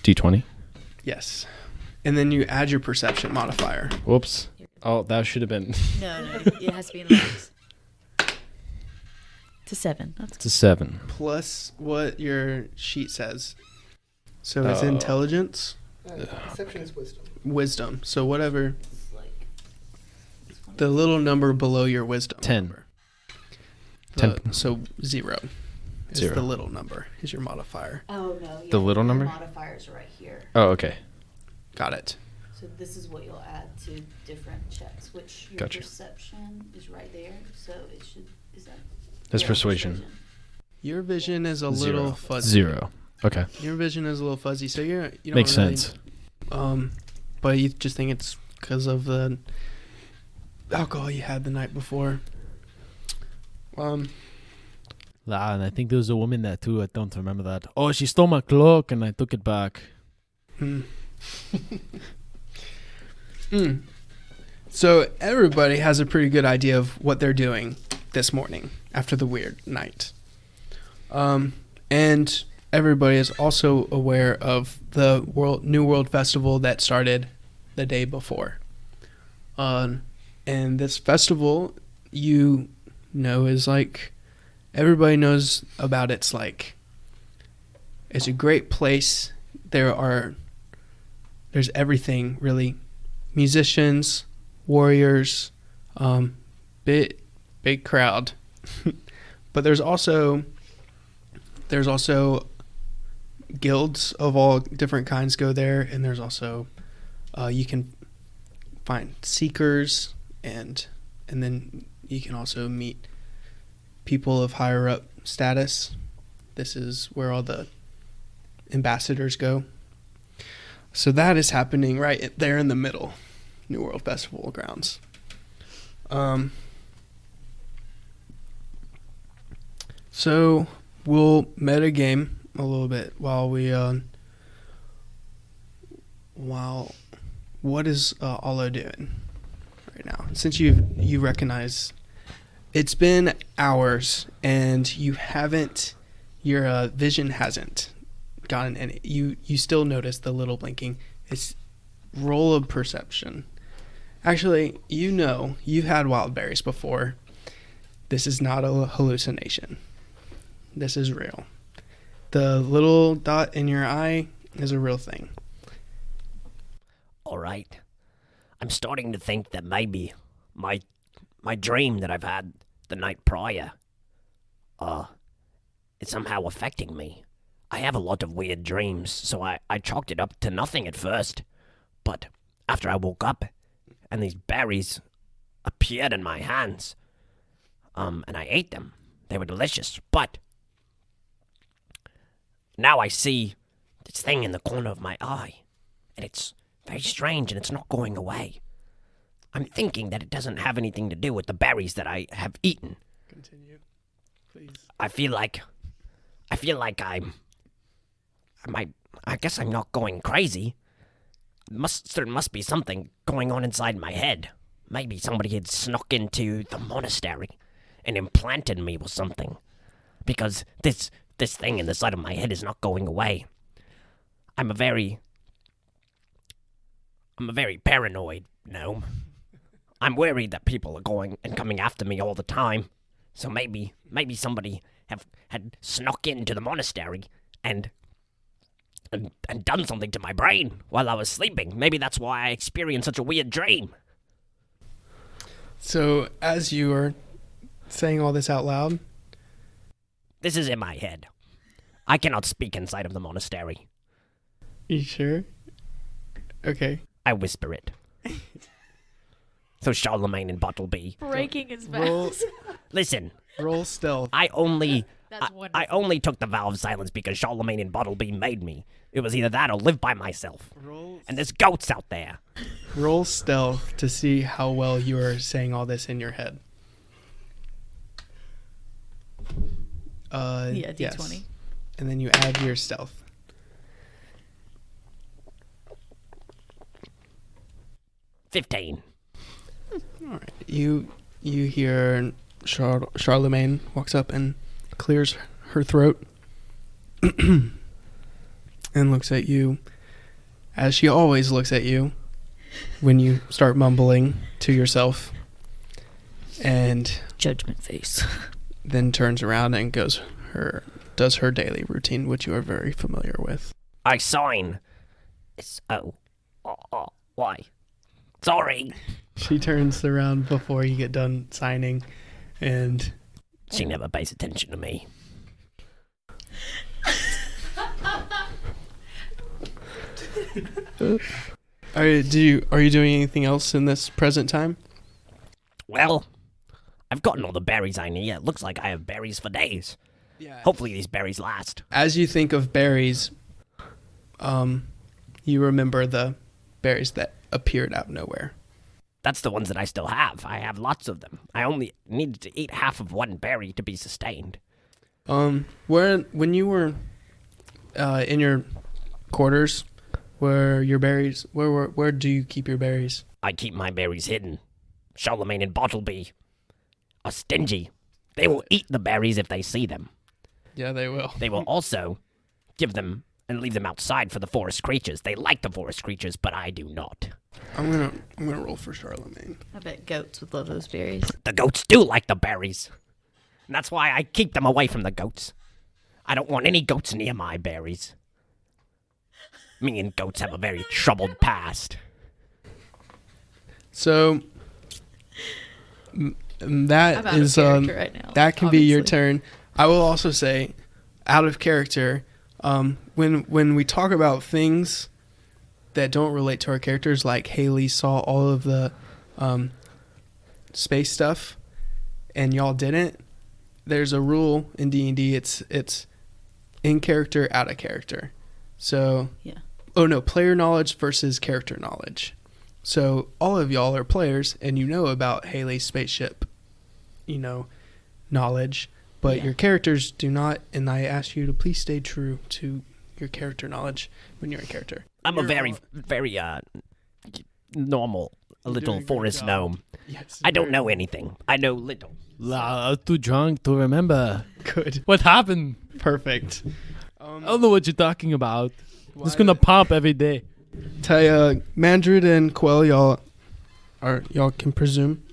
D20? Yes. And then you add your perception modifier. Whoops. Oh, that should have been. No, it has to be in the box. It's a 7. It's a 7. plus what your sheet says. So it's intelligence. Perception is wisdom. Wisdom. So whatever. The little number below your wisdom. 10. Number. 10. So 0. Is 0. the little number is your modifier. Oh, no. Yeah, The little number? Modifiers right here. Oh, okay. Got it. So this is what you'll add to different checks, which your Gotcha. perception is right there. So it should, is that? That's yeah, persuasion. Your vision is a 0. little fuzzy. 0. Okay. Your vision is a little fuzzy, so you don't Makes really, sense. But you just think it's because of the alcohol you had the night before. And I think there was a woman there too. I don't remember that. Oh, she stole my cloak and I took it back. So everybody has a pretty good idea of what they're doing this morning after the weird night. And everybody is also aware of the New World Festival that started the day before. And this festival, you know, is like, everybody knows about it's like, it's a great place. There's everything really. Musicians, warriors, big crowd. But there's also guilds of all different kinds go there, and there's also you can find seekers, and then you can also meet people of higher up status. This is where all the ambassadors go. So that is happening right there in the middle, New World Festival grounds. So we'll meta game a little bit while what is Olo doing right now? Since you recognize it's been hours and your vision hasn't gotten any. You still notice the little blinking. It's roll of perception. Actually, you've had wild berries before. This is not a hallucination. This is real. The little dot in your eye is a real thing. All right. I'm starting to think that maybe my dream that I've had the night prior, is somehow affecting me. I have a lot of weird dreams, so I chalked it up to nothing at first. But after I woke up and these berries appeared in my hands, and I ate them, they were delicious. But now I see this thing in the corner of my eye, and it's very strange, and it's not going away. I'm thinking that it doesn't have anything to do with the berries that I have eaten. Continue, please. I feel like I guess I'm not going crazy. There must be something going on inside my head. Maybe somebody had snuck into the monastery and implanted me with something. Because this thing in the side of my head is not going away. I'm a very paranoid gnome. I'm worried that people are going and coming after me all the time. So maybe somebody had snuck into the monastery and done something to my brain while I was sleeping. Maybe that's why I experienced such a weird dream. So as you are saying all this out loud, this is in my head. I cannot speak inside of the monastery. You sure? Okay. I whisper it. So Charlemagne and Bottleby. Breaking his Roll- vows. Listen. Roll stealth. I only That's took the vow of silence because Charlemagne and Bottleby made me. It was either that or live by myself. And there's goats out there. Roll stealth to see how well you are saying all this in your head. D20. Yes. And then you add your stealth. 15. All right. You hear Charlemagne walks up and clears her throat and looks at you as she always looks at you when you start mumbling to yourself. And Judgment face. then turns around and does her daily routine, which you are very familiar with. I sign. Why? Sorry. She turns around before you get done signing, and She never pays attention to me. are you doing anything else in this present time? Well, I've gotten all the berries I need. It looks like I have berries for days. Yeah. Hopefully these berries last. As you think of berries, you remember the berries that appeared out of nowhere. That's the ones that I still have. I have lots of them. I only needed to eat half of one berry to be sustained. When you were in your quarters, where your berries? Where do you keep your berries? I keep my berries hidden. Charlemagne and Bottleby are stingy. They will eat the berries if they see them. Yeah, they will. They will also give them and leave them outside for the forest creatures. They like the forest creatures, but I do not. I'm gonna roll for Charlemagne. I bet goats would love those berries. The goats do like the berries. And that's why I keep them away from the goats. I don't want any goats near my berries. Me and goats have a very troubled past. So that I'm is out of character right now, that can be your obviously. turn. I will also say, out of character, when we talk about things that don't relate to our characters, like Haley saw all of the space stuff, and y'all didn't. There's a rule in D&D. It's in character, out of character. So Yeah. Oh no, player knowledge versus character knowledge. So all of y'all are players, and you know about Haley's spaceship, knowledge, but Yeah. your characters do not. And I ask you to please stay true to your character knowledge when you're in character. I'm a very normal, a You're little doing a good forest job. gnome. Yes, I don't know anything. I know little. Too drunk to remember. Good, What happened? perfect. I don't know what you're talking about. Just gonna pump every day. Taya, Mandrid and Quell, y'all can presume.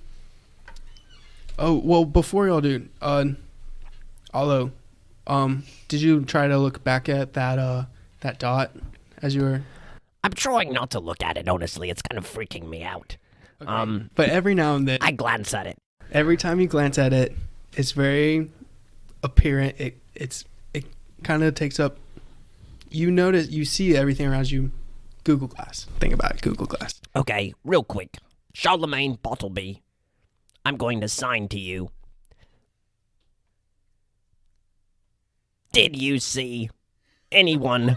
Oh well, before y'all do, although, did you try to look back at that dot as you were? I'm trying not to look at it, honestly. It's kind of freaking me out. Okay. But every now and then, I glance at it. every time you glance at it, it's very apparent. It kind of takes up. You see everything around you. Google Glass. Think about it. Google Glass. Okay, real quick. Charlemagne Bottleby, I'm going to sign to you. Did you see anyone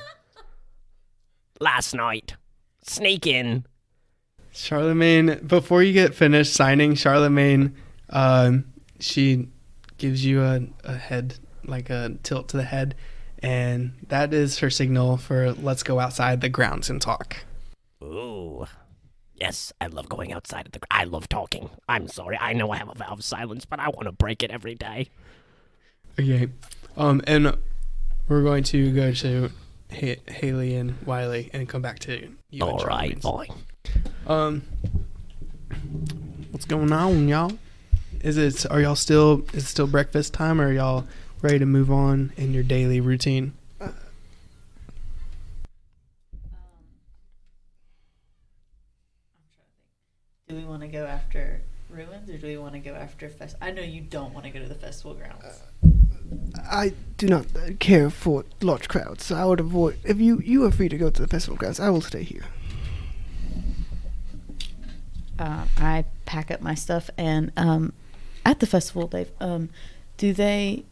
last night sneak in? Charlemagne, before you get finished signing, Charlemagne, she gives you a head, like a tilt to the head, and that is her signal for let's go outside the grounds and talk. Ooh. Yes, I love going outside. I love talking. I'm sorry. I know I have a vow of silence, but I want to break it every day. Okay. And we're going to go to Haley and Wiley and come back to you. All right, fine. What's going on, y'all? Is it still breakfast time, or are y'all ready to move on in your daily routine? Do we want to go after ruins, or do we want to go after I know you don't want to go to the festival grounds. I do not care for large crowds, so I would avoid. If you are free to go to the festival grounds, I will stay here. I pack up my stuff, and at the festival, Dave, do they?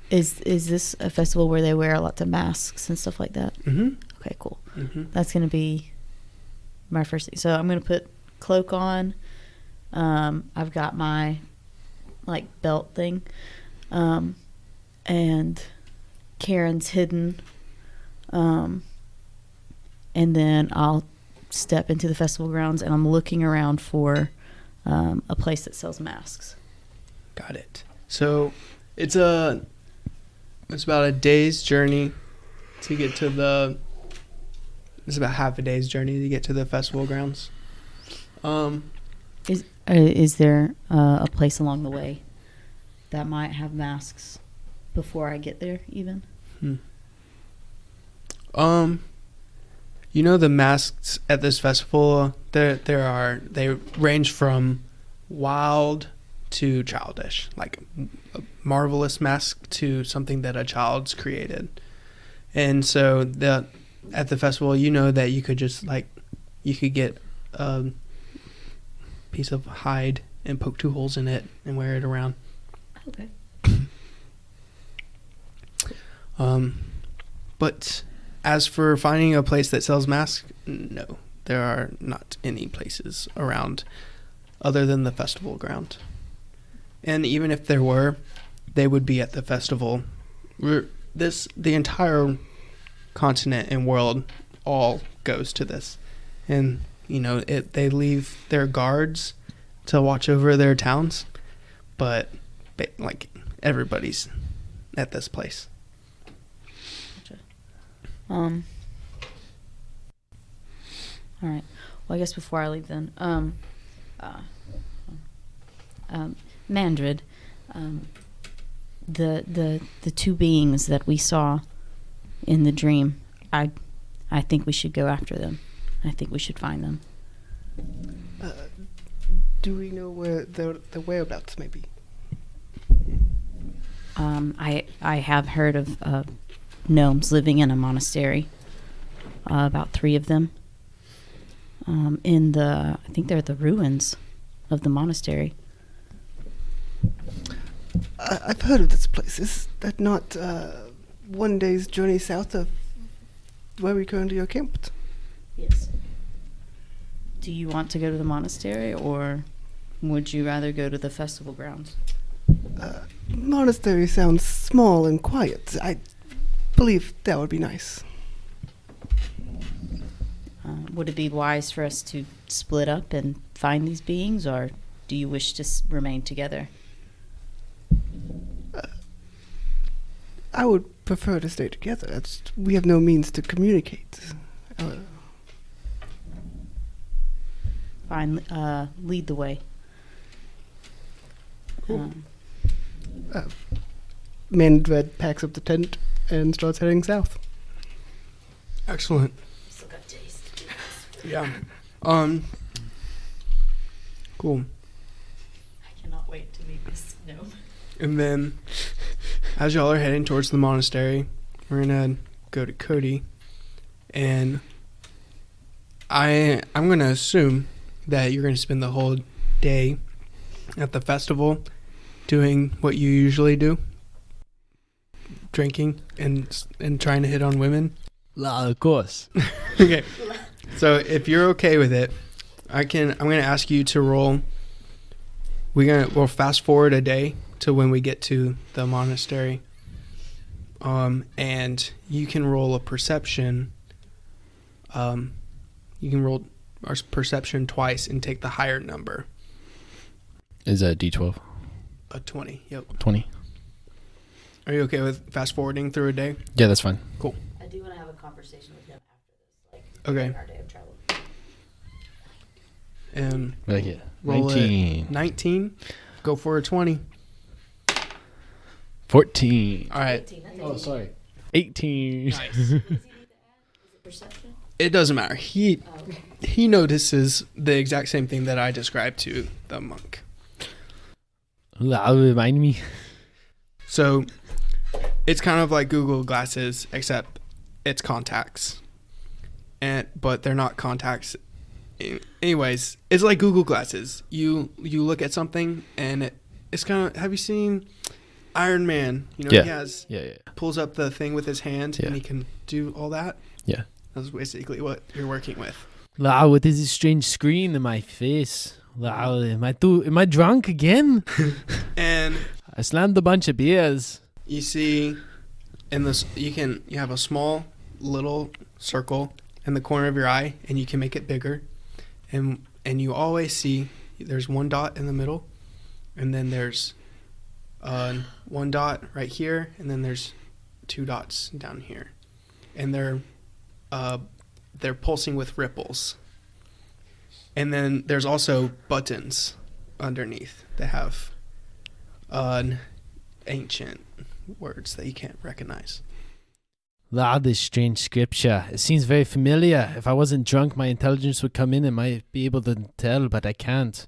Is this a festival where they wear lots of masks and stuff like that? Mm-hmm. Okay, cool. Mm-hmm. That's gonna be my first thing. So I'm gonna put cloak on. I've got my belt thing, and Karen's hidden. And then I'll step into the festival grounds, and I'm looking around for a place that sells masks. Got it. So it's about a day's journey to get to the. It's about half a day's journey to get to the festival grounds. Is there a place along the way that might have masks before I get there, even? You know, the masks at this festival, they range from wild to childish, like a marvelous mask to something that a child's created. And so at the festival, you know that you could just you could get a piece of hide and poke 2 holes in it and wear it around. Okay. But as for finding a place that sells masks, no, there are not any places around other than the festival ground. And even if there were, they would be at the festival. The entire continent and world all goes to this. And, you know, they leave their guards to watch over their towns, but like everybody's at this place. All right. Well, I guess before I leave then, Mandrid, the 2 beings that we saw in the dream, I think we should go after them. I think we should find them. Do we know where the whereabouts may be? I have heard of gnomes living in a monastery. About 3 of them. I think they're the ruins of the monastery. I've heard of this place. Is that not one day's journey south of where we currently are camped? Yes. Do you want to go to the monastery, or would you rather go to the festival grounds? Monastery sounds small and quiet. I believe that would be nice. Would it be wise for us to split up and find these beings, or do you wish to remain together? I would prefer to stay together. We have no means to communicate. Fine, lead the way. Cool. Mandred packs up the tent and starts heading south. Excellent. Yeah. Cool. I cannot wait to meet this gnome. And then, as y'all are heading towards the monastery, we're gonna go to Cody, and I'm gonna assume that you're gonna spend the whole day at the festival doing what you usually do, drinking and trying to hit on women. Of course. Okay. So if you're okay with it, I'm gonna ask you to roll. We'll fast forward a day to when we get to the monastery. And you can roll a perception. You can roll our perception twice and take the higher number. Is that D12? A 20. Yep. 20. Are you okay with fast forwarding through a day? Yeah, that's fine. Cool. I do want to have a conversation with him after this, like Okay. our day of travel. And Like it. roll 19. 19. Go for a 20. 14. All right. 18, that's Oh, 18. sorry. 18. What does he need to add? Is it perception? It doesn't matter. Oh, okay. He notices the exact same thing that I described to the monk. Remind me. So it's kind of like Google Glasses, except it's contacts, but they're not contacts. Anyways, it's like Google Glasses. You look at something and it's kind of. Have you seen Iron Man? You know, Yeah. he has Yeah. pulls up the thing with his hand Yeah. and he can do all that. Yeah. That's basically what you're working with. Wow, what is this strange screen in my face? Wow, am I drunk again? And I slammed a bunch of beers. you see in this, you have a small little circle in the corner of your eye, and you can make it bigger. And you always see there's one dot in the middle, and then there's one dot right here, and then there's 2 dots down here, and they're pulsing with ripples. And then there's also buttons underneath that have ancient words that you can't recognize. This strange scripture. It seems very familiar. If I wasn't drunk, my intelligence would come in and might be able to tell, but I can't.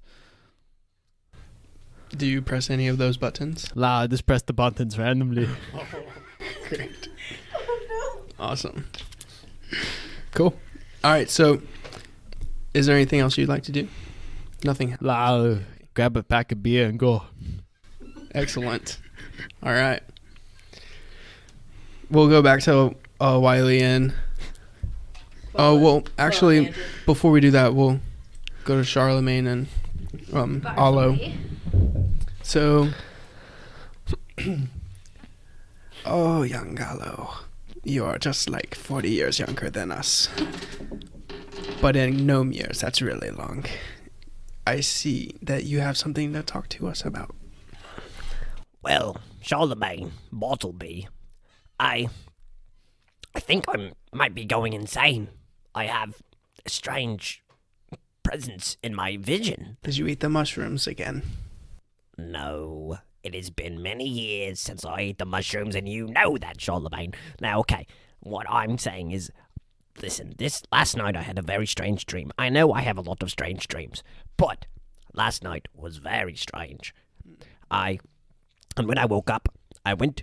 Do you press any of those buttons? I just press the buttons randomly. Oh, great. Oh, no. Awesome. Cool. All right, so is there anything else you'd like to do? Nothing. Grab a pack of beer and go. Excellent. All right. We'll go back to Wiley and... well, actually, before we do that, we'll go to Charlemagne and Alo. So... Oh, young Alo. You are just like 40 years younger than us. But in gnome years, that's really long. I see that you have something to talk to us about. Well, Charlemagne, Bartleby, I think I might be going insane. I have a strange presence in my vision. Did you eat the mushrooms again? No, it has been many years since I ate the mushrooms, and you know that, Charlemagne. Now, okay, what I'm saying is, listen, last night I had a very strange dream. I know I have a lot of strange dreams, but last night was very strange. And when I woke up, I went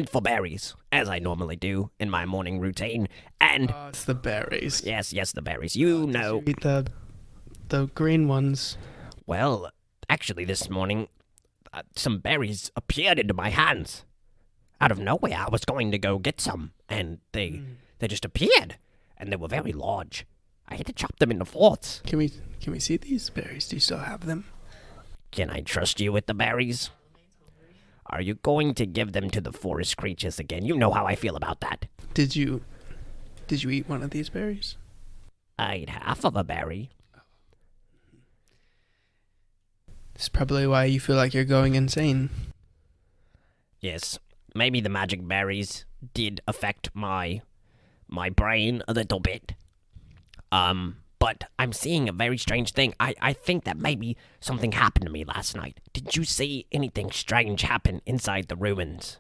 for berries, as I normally do in my morning routine, and... it's the berries. Yes, the berries. You know... Did you eat the green ones? Well, actually this morning, some berries appeared into my hands. Out of nowhere, I was going to go get some, and they just appeared, and they were very large. I had to chop them into fourths. Can we see these berries? Do you still have them? Can I trust you with the berries? Are you going to give them to the forest creatures again? You know how I feel about that. Did you eat one of these berries? I ate half of a berry. It's probably why you feel like you're going insane. Yes, maybe the magic berries did affect my brain a little bit. But I'm seeing a very strange thing. I think that maybe something happened to me last night. Did you see anything strange happen inside the ruins?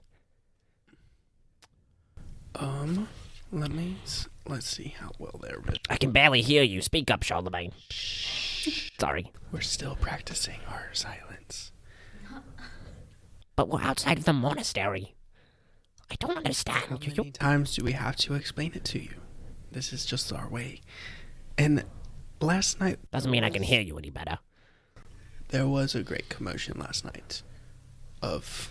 Let's see how well they're written. I can barely hear you. Speak up, Charlemagne. Sorry. We're still practicing our silence. But we're outside of the monastery. I don't understand. How many times do we have to explain it to you? This is just our way. And last night... Doesn't mean I can hear you any better. There was a great commotion last night of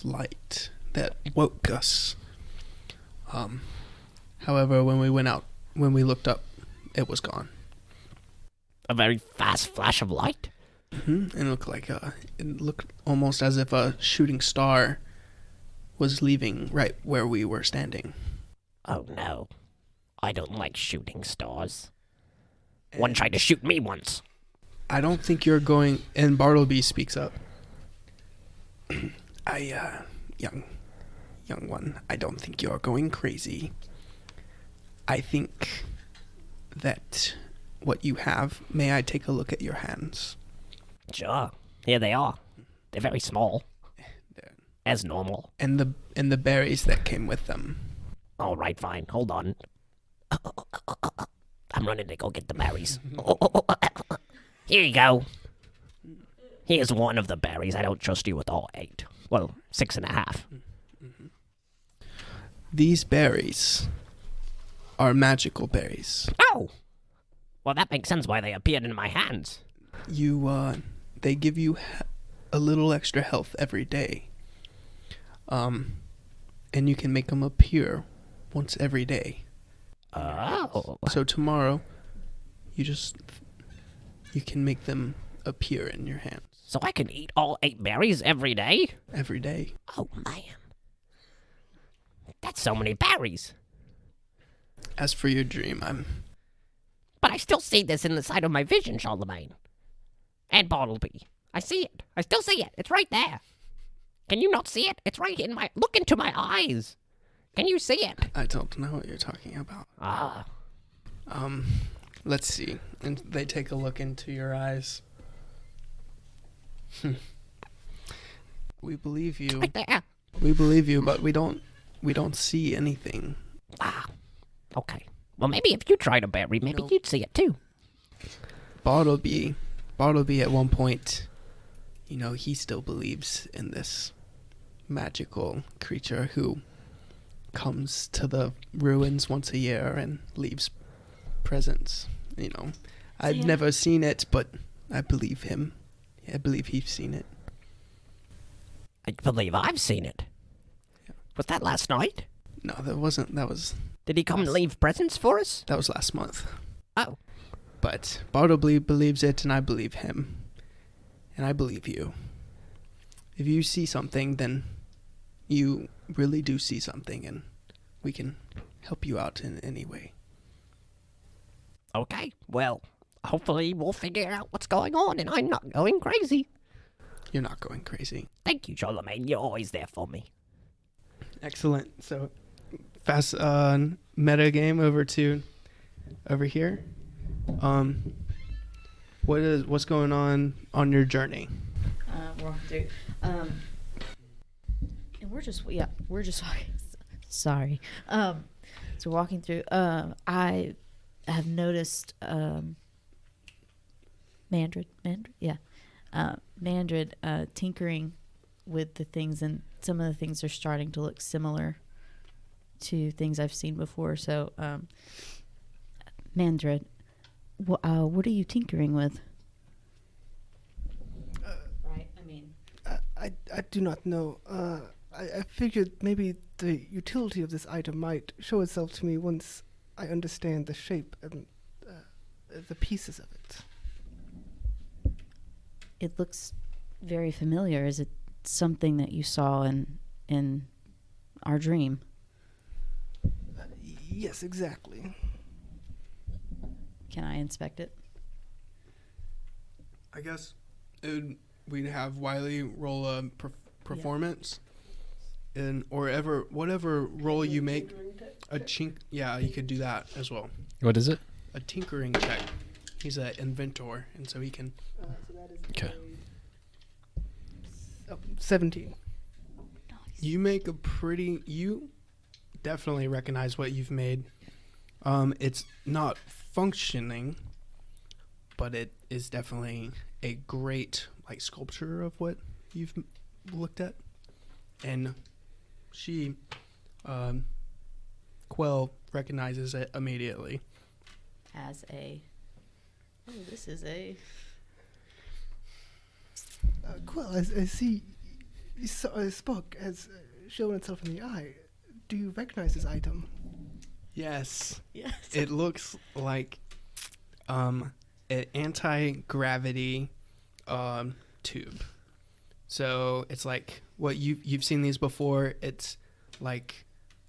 light that woke us. However, when we looked up, it was gone. A very fast flash of light? Mm-hmm. And it looked almost as if a shooting star was leaving right where we were standing. Oh no, I don't like shooting stars. One tried to shoot me once. I don't think you're going... And Bartleby speaks up. Young one, I don't think you're going crazy. I think that what you have... May I take a look at your hands? Sure, here they are. They're very small. As normal. And the berries that came with them. All right, fine. Hold on. I'm running to go get the berries. Here you go. Here's one of the berries. I don't trust you with all 8. Well, 6.5. These berries are magical berries. Oh! Well, that makes sense why they appeared in my hands. They give you a little extra health every day. And you can make them appear once every day. Oh. So tomorrow, you can make them appear in your hands. So I can eat all 8 berries every day? Every day. Oh, man. That's so many berries. As for your dream, But I still see this in the side of my vision, Charlemagne. And Bartleby. I see it. I still see it. It's right there. Can you not see it? It's right in my... Look into my eyes. Can you see it? I don't know what you're talking about. Ah. Let's see. And they take a look into your eyes. We believe you. Right there. We believe you, but we don't see anything. Ah, okay. Well, maybe if you tried a berry, maybe Nope. you'd see it too. Bartleby at one point, he still believes in this magical creature who comes to the ruins once a year and leaves presents. I've Yeah. never seen it, but I believe him. I believe he's seen it. I believe I've seen it. Was that last night? No, that wasn't. That was Did he come and leave presents for us? last month. Oh, But Bartleby believes it, and I believe him. And I believe you. If you see something, then you really do see something, and we can help you out in any way. okay. Well, hopefully we'll figure out what's going on and I'm not going crazy. You're not going crazy. Thank you, Charlemagne. You're always there for me. Excellent. So, fast meta game over here. What's going on your journey? Walking through. And we're just sorry. So walking through. I have noticed Mandrid, tinkering with the things, and some of the things are starting to look similar to things I've seen before. So, Mandrid, what are you tinkering with? Right. I mean, I do not know. I figured maybe the utility of this item might show itself to me once I understand the shape and the pieces of it. it looks very familiar. Is it something that you saw in our dream? Yes, exactly. Can I inspect it? I guess we'd have Wiley roll a performance, and whatever role you make, a chink. Yeah, you could do that as well. What is it? A tinkering check. He's an inventor, and so he can. Okay. 17. You make a pretty. You definitely recognize what you've made. It's not functioning, but it is definitely a great sculpture of what you've looked at. And she, Quell, recognizes it immediately. As a... Oh, this is a... Quell, I see Spock has shown itself in the eye. Do you recognize this item? Yes. Yes. It looks like an anti-gravity tube. So it's like what you've seen these before. It's like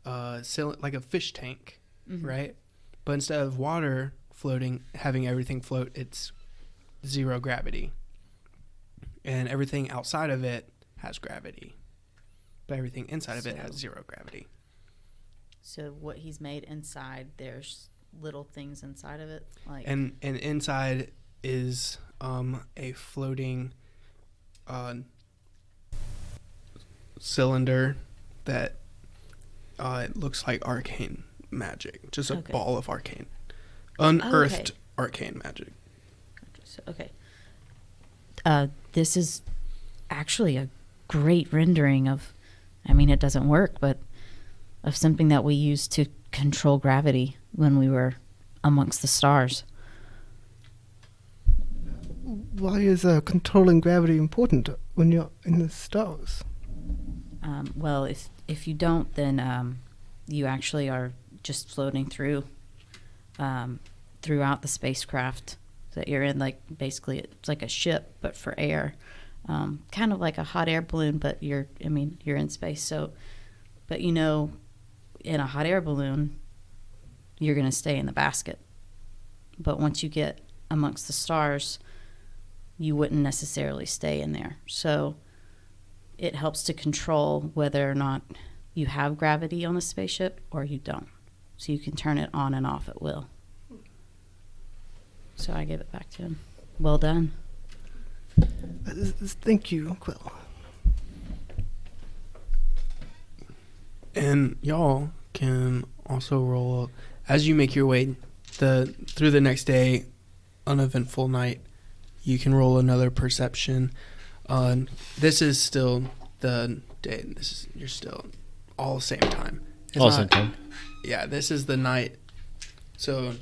like a fish tank, Mm-hmm. right? But instead of water floating, having everything float, it's zero gravity. And everything outside of it has gravity. But everything inside of it has zero gravity. So what he's made inside, there's little things inside of it, like... And inside is a floating cylinder that it looks like arcane magic, just a ball of unearthed arcane magic. So, okay. This is actually a great rendering of, I mean, it doesn't work, but of something that we used to control gravity when we were amongst the stars. Why is controlling gravity important when you're in the stars? Well, if you don't, then you actually are just floating through throughout the spacecraft that you're in. Like, basically, it's like a ship, but for air. Kind of like a hot air balloon, but you're in space. So, but in a hot air balloon, you're going to stay in the basket. But once you get amongst the stars, you wouldn't necessarily stay in there. So it helps to control whether or not you have gravity on the spaceship or you don't. So you can turn it on and off at will. So I give it back to him. Well done. Thank you, Quill. And y'all can also roll as you make your way through the next day, uneventful night. You can roll another perception. This is still the day. You're still all same time. It's All not- same time. Yeah, this is the night. So,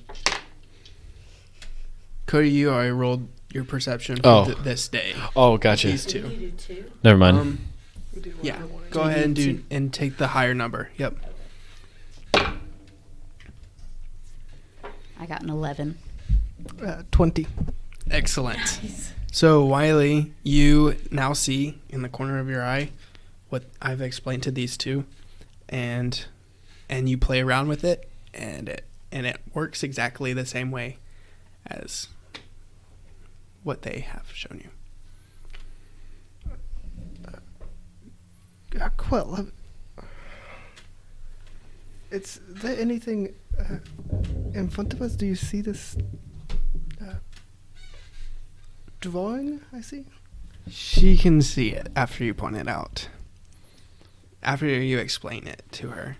Cody, you already rolled your perception for this day. Oh, gotcha. These two. You do too. Never mind. Yeah, go ahead and take the higher number. Yep. I got an 11. 20. Excellent. So, Wiley, you now see in the corner of your eye what I've explained to these two, and you play around with it, and it works exactly the same way as what they have shown you. Quill, is there anything in front of us? Do you see this drawing I see? She can see it after you point it out. After you explain it to her,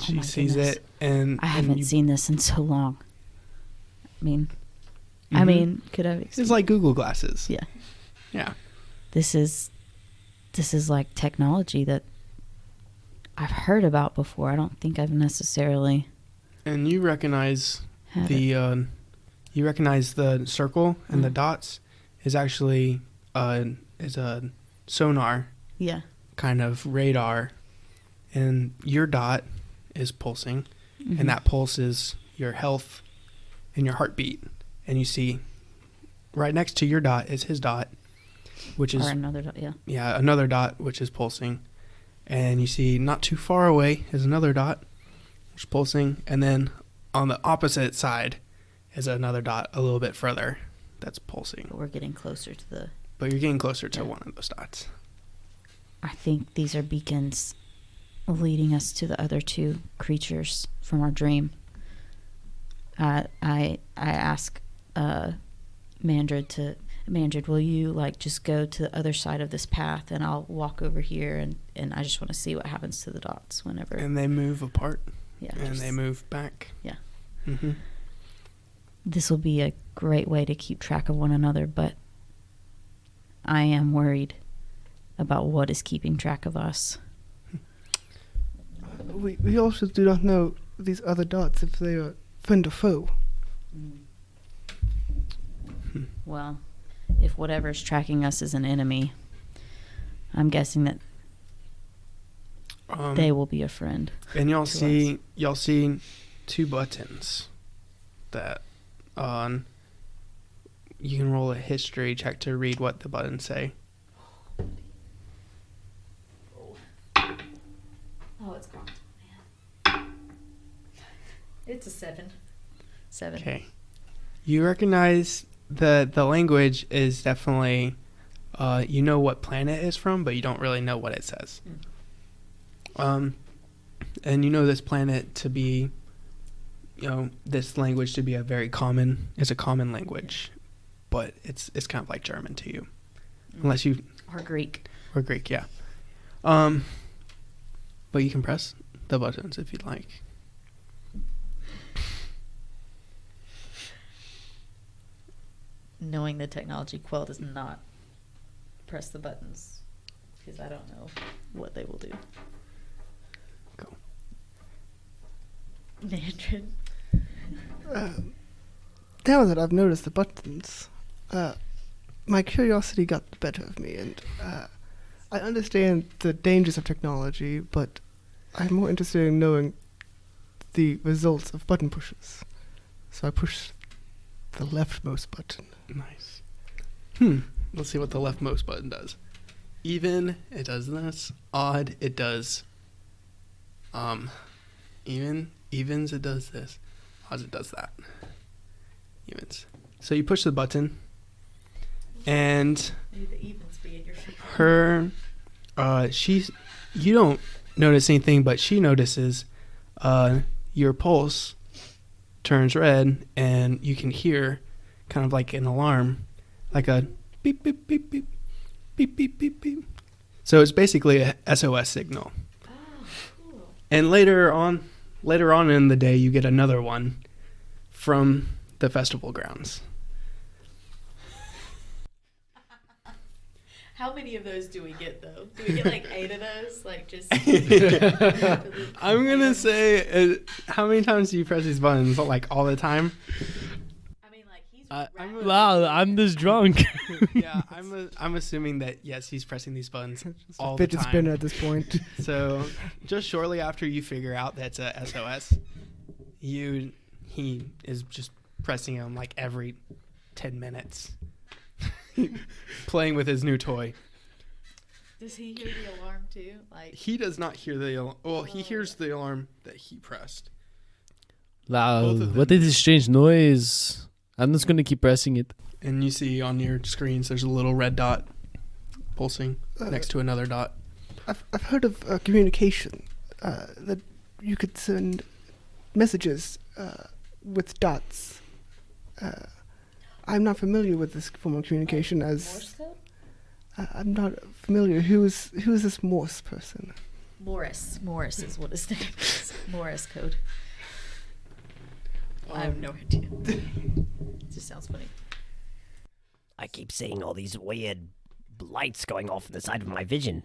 she my sees goodness. it, and I haven't you, seen this in so long. I mean, could I have it's like Google glasses. Yeah. Yeah. This is like technology that I've heard about before. I don't think I've necessarily And you recognize had the it. you recognize the circle and the dots is actually is a sonar Yeah. kind of radar, and your dot is pulsing, Mhm. and that pulse is your health and your heartbeat, and you see right next to your dot is his dot, which is Or another, another dot which is pulsing, and you see not too far away is another dot which is pulsing, and then on the opposite side is another dot a little bit further that's pulsing. But we're getting closer to the. But you're getting closer to Yeah. one of those dots. I think these are beacons leading us to the other two creatures from our dream. I ask Mandred, will you like just go to the other side of this path, and I'll walk over here, and I just want to see what happens to the dots whenever. And they move apart, Yeah. and just- they move back. Yeah. Mm-hmm. This will be a great way to keep track of one another, but I am worried about what is keeping track of us. We also do not know these other dots if they are friend or foe. Well, if whatever's tracking us is an enemy, I'm guessing that they will be a friend. And y'all to see two buttons that you can roll a history check to read what the buttons say. Oh, it's gone. Man. It's a 7. 7. Okay. You recognize the language is definitely you know what planet it's from, but you don't really know what it says. And you know this planet to be, this language to be a common language, but it's kind of like German to you, unless you Or Greek. or Greek, yeah. But you can press the buttons if you'd like. Knowing the technology, Quill does not press the buttons because I don't know what they will do. Go. Mandrin. Now that I've noticed the buttons, my curiosity got the better of me, and I understand the dangers of technology, but I'm more interested in knowing the results of button pushes. So I push the leftmost button. Nice. Let's see what the leftmost button does. Even, it does this. Odd, it does. Evens, it does this. Odds, it does that. Evens. So you push the button, and Maybe the evens be in your favor. her, you don't notice anything, but she notices, your pulse turns red, and you can hear kind of like an alarm, like a beep, beep, beep, beep, beep, beep, beep, beep. So it's basically a SOS signal. Oh, cool. And later on in the day, you get another one from the festival grounds. How many of those do we get, though? Do we get like 8 of those? Like, just. I'm going to say, how many times do you press these buttons? Like, all the time? I mean, like, he's. Wow, I'm this drunk. Yeah, I'm assuming that, yes, he's pressing these buttons all the Fidget time. spinner at this point. So, just shortly after you figure out that's a SOS, he is just pressing them like every 10 minutes. Playing with his new toy. Does he hear the alarm too? Like, He does not hear the alarm. Well, he hears the alarm that he pressed. Wow, Both of what them. is this strange noise? I'm just gonna keep pressing it. And you see on your screens there's a little red dot pulsing next to another dot. I've heard of communication that you could send messages with dots. I'm not familiar with this form of communication Morse code? I'm not familiar. Who is this Morse person? Morris. Morris is what his name is. Morris code. I have no idea. It just sounds funny. I keep seeing all these weird lights going off on the side of my vision.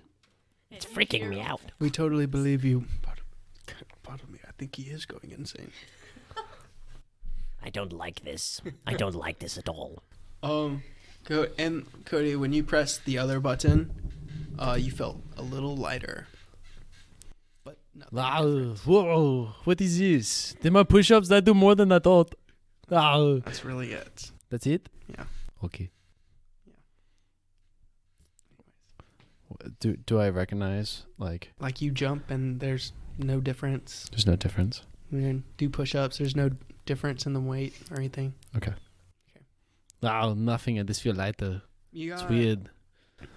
It's freaking me out. We totally believe you. Pardon me, I think he is going insane. I don't like this. I don't like this at all. Cody, when you pressed the other button, you felt a little lighter. But nothing Wow, different. whoa, what is this? Did my push-ups that do more than I thought? Wow. That's really it. That's it? Yeah. Okay. Yeah. Do I recognize, like, Like you jump and there's no difference. there's no difference? You do push-ups, there's no difference in the weight or anything. Okay. Wow, nothing. I just feel lighter. You It's got weird.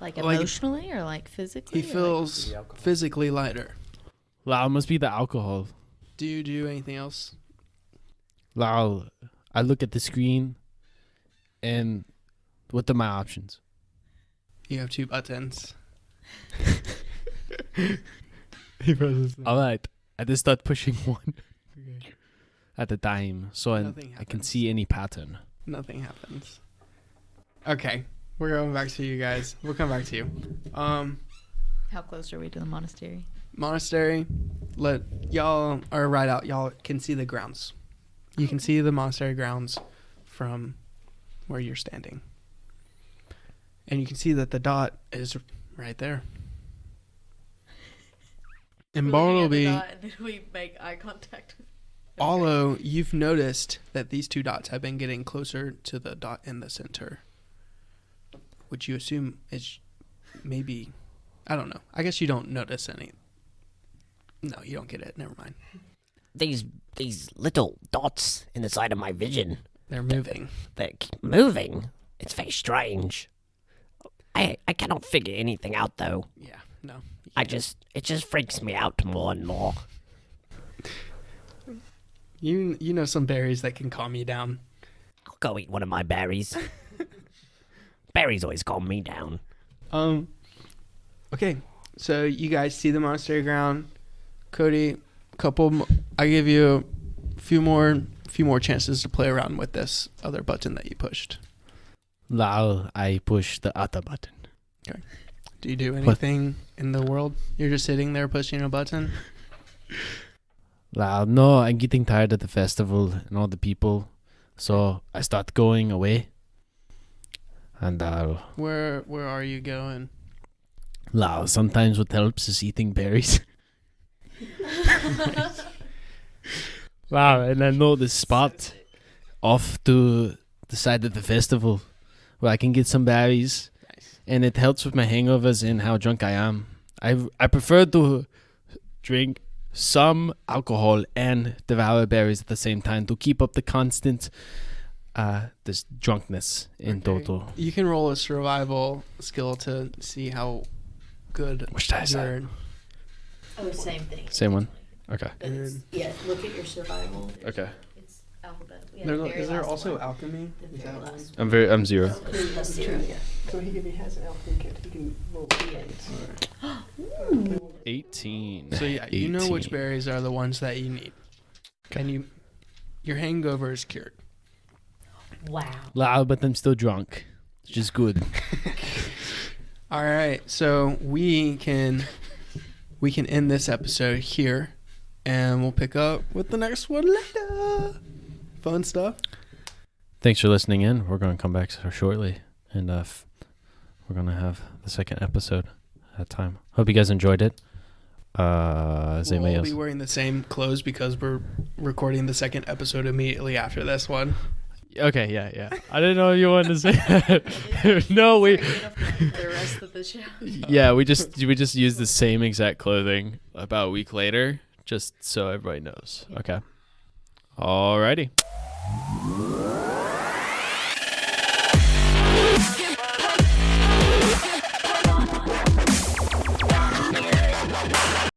Like Like- emotionally or like physically? He or feels physically lighter. Wow, it must be the alcohol. Do you do anything else? Wow, I look at the screen, and what are my options? You have 2 buttons. All right, I just start pushing one at a time, so Nothing I can happens. see any pattern. Nothing happens. Okay, we're going back to you guys. We'll come back to you. How close are we to the monastery? Monastery. Y'all are right out. Y'all can see the grounds. You can see the monastery grounds from where you're standing. And you can see that the dot is right there. And Bartleby, And then we make eye contact with although you've noticed that these 2 dots have been getting closer to the dot in the center, which you assume is maybe, I don't know. I guess you don't notice any. No, you don't get it. Never mind. These little dots in the side of my vision, They're moving. they keep moving. It's very strange. I cannot figure anything out though. Yeah, no. It just freaks me out more and more. You know some berries that can calm you down. I'll go eat one of my berries. Berries always calm me down. Okay, so you guys see the monastery ground. Cody, I give you a few more chances to play around with this other button that you pushed. Wow, I push the other button. Do you do anything in the world? You're just sitting there pushing a button? Wow, no, I'm getting tired of the festival and all the people, so I start going away. And Where are you going? wow, sometimes what helps is eating berries. Wow, and I know this spot off to the side of the festival where I can get some berries, Nice. and it helps with my hangovers and how drunk I am. I prefer to drink some alcohol and devour berries at the same time to keep up the constant this drunkenness in Okay. total. You can roll a survival skill to see how good Which dice you're. Oh, same thing. Same one? Okay. But it's, yeah, look at your survival. Okay. It's alphabet. Is there also alchemy? Is that one? I'm 0. That's 0. So he has an alchemy kit. He can roll d8. 18. So yeah, you know which 18. berries are the ones that you need. And your hangover is cured. Wow. Loud, but I'm still drunk, which is good. All right, so we can end this episode here, and we'll pick up with the next one later. Fun stuff. Thanks for listening in. We're going to come back shortly, and we're going to have the second episode at that time. Hope you guys enjoyed it. We'll be wearing the same clothes because we're recording the second episode immediately after this one. Okay, yeah. I didn't know you wanted to say that. No, The rest of the show. Yeah, we just used the same exact clothing about a week later, just so everybody knows. Okay. Alrighty.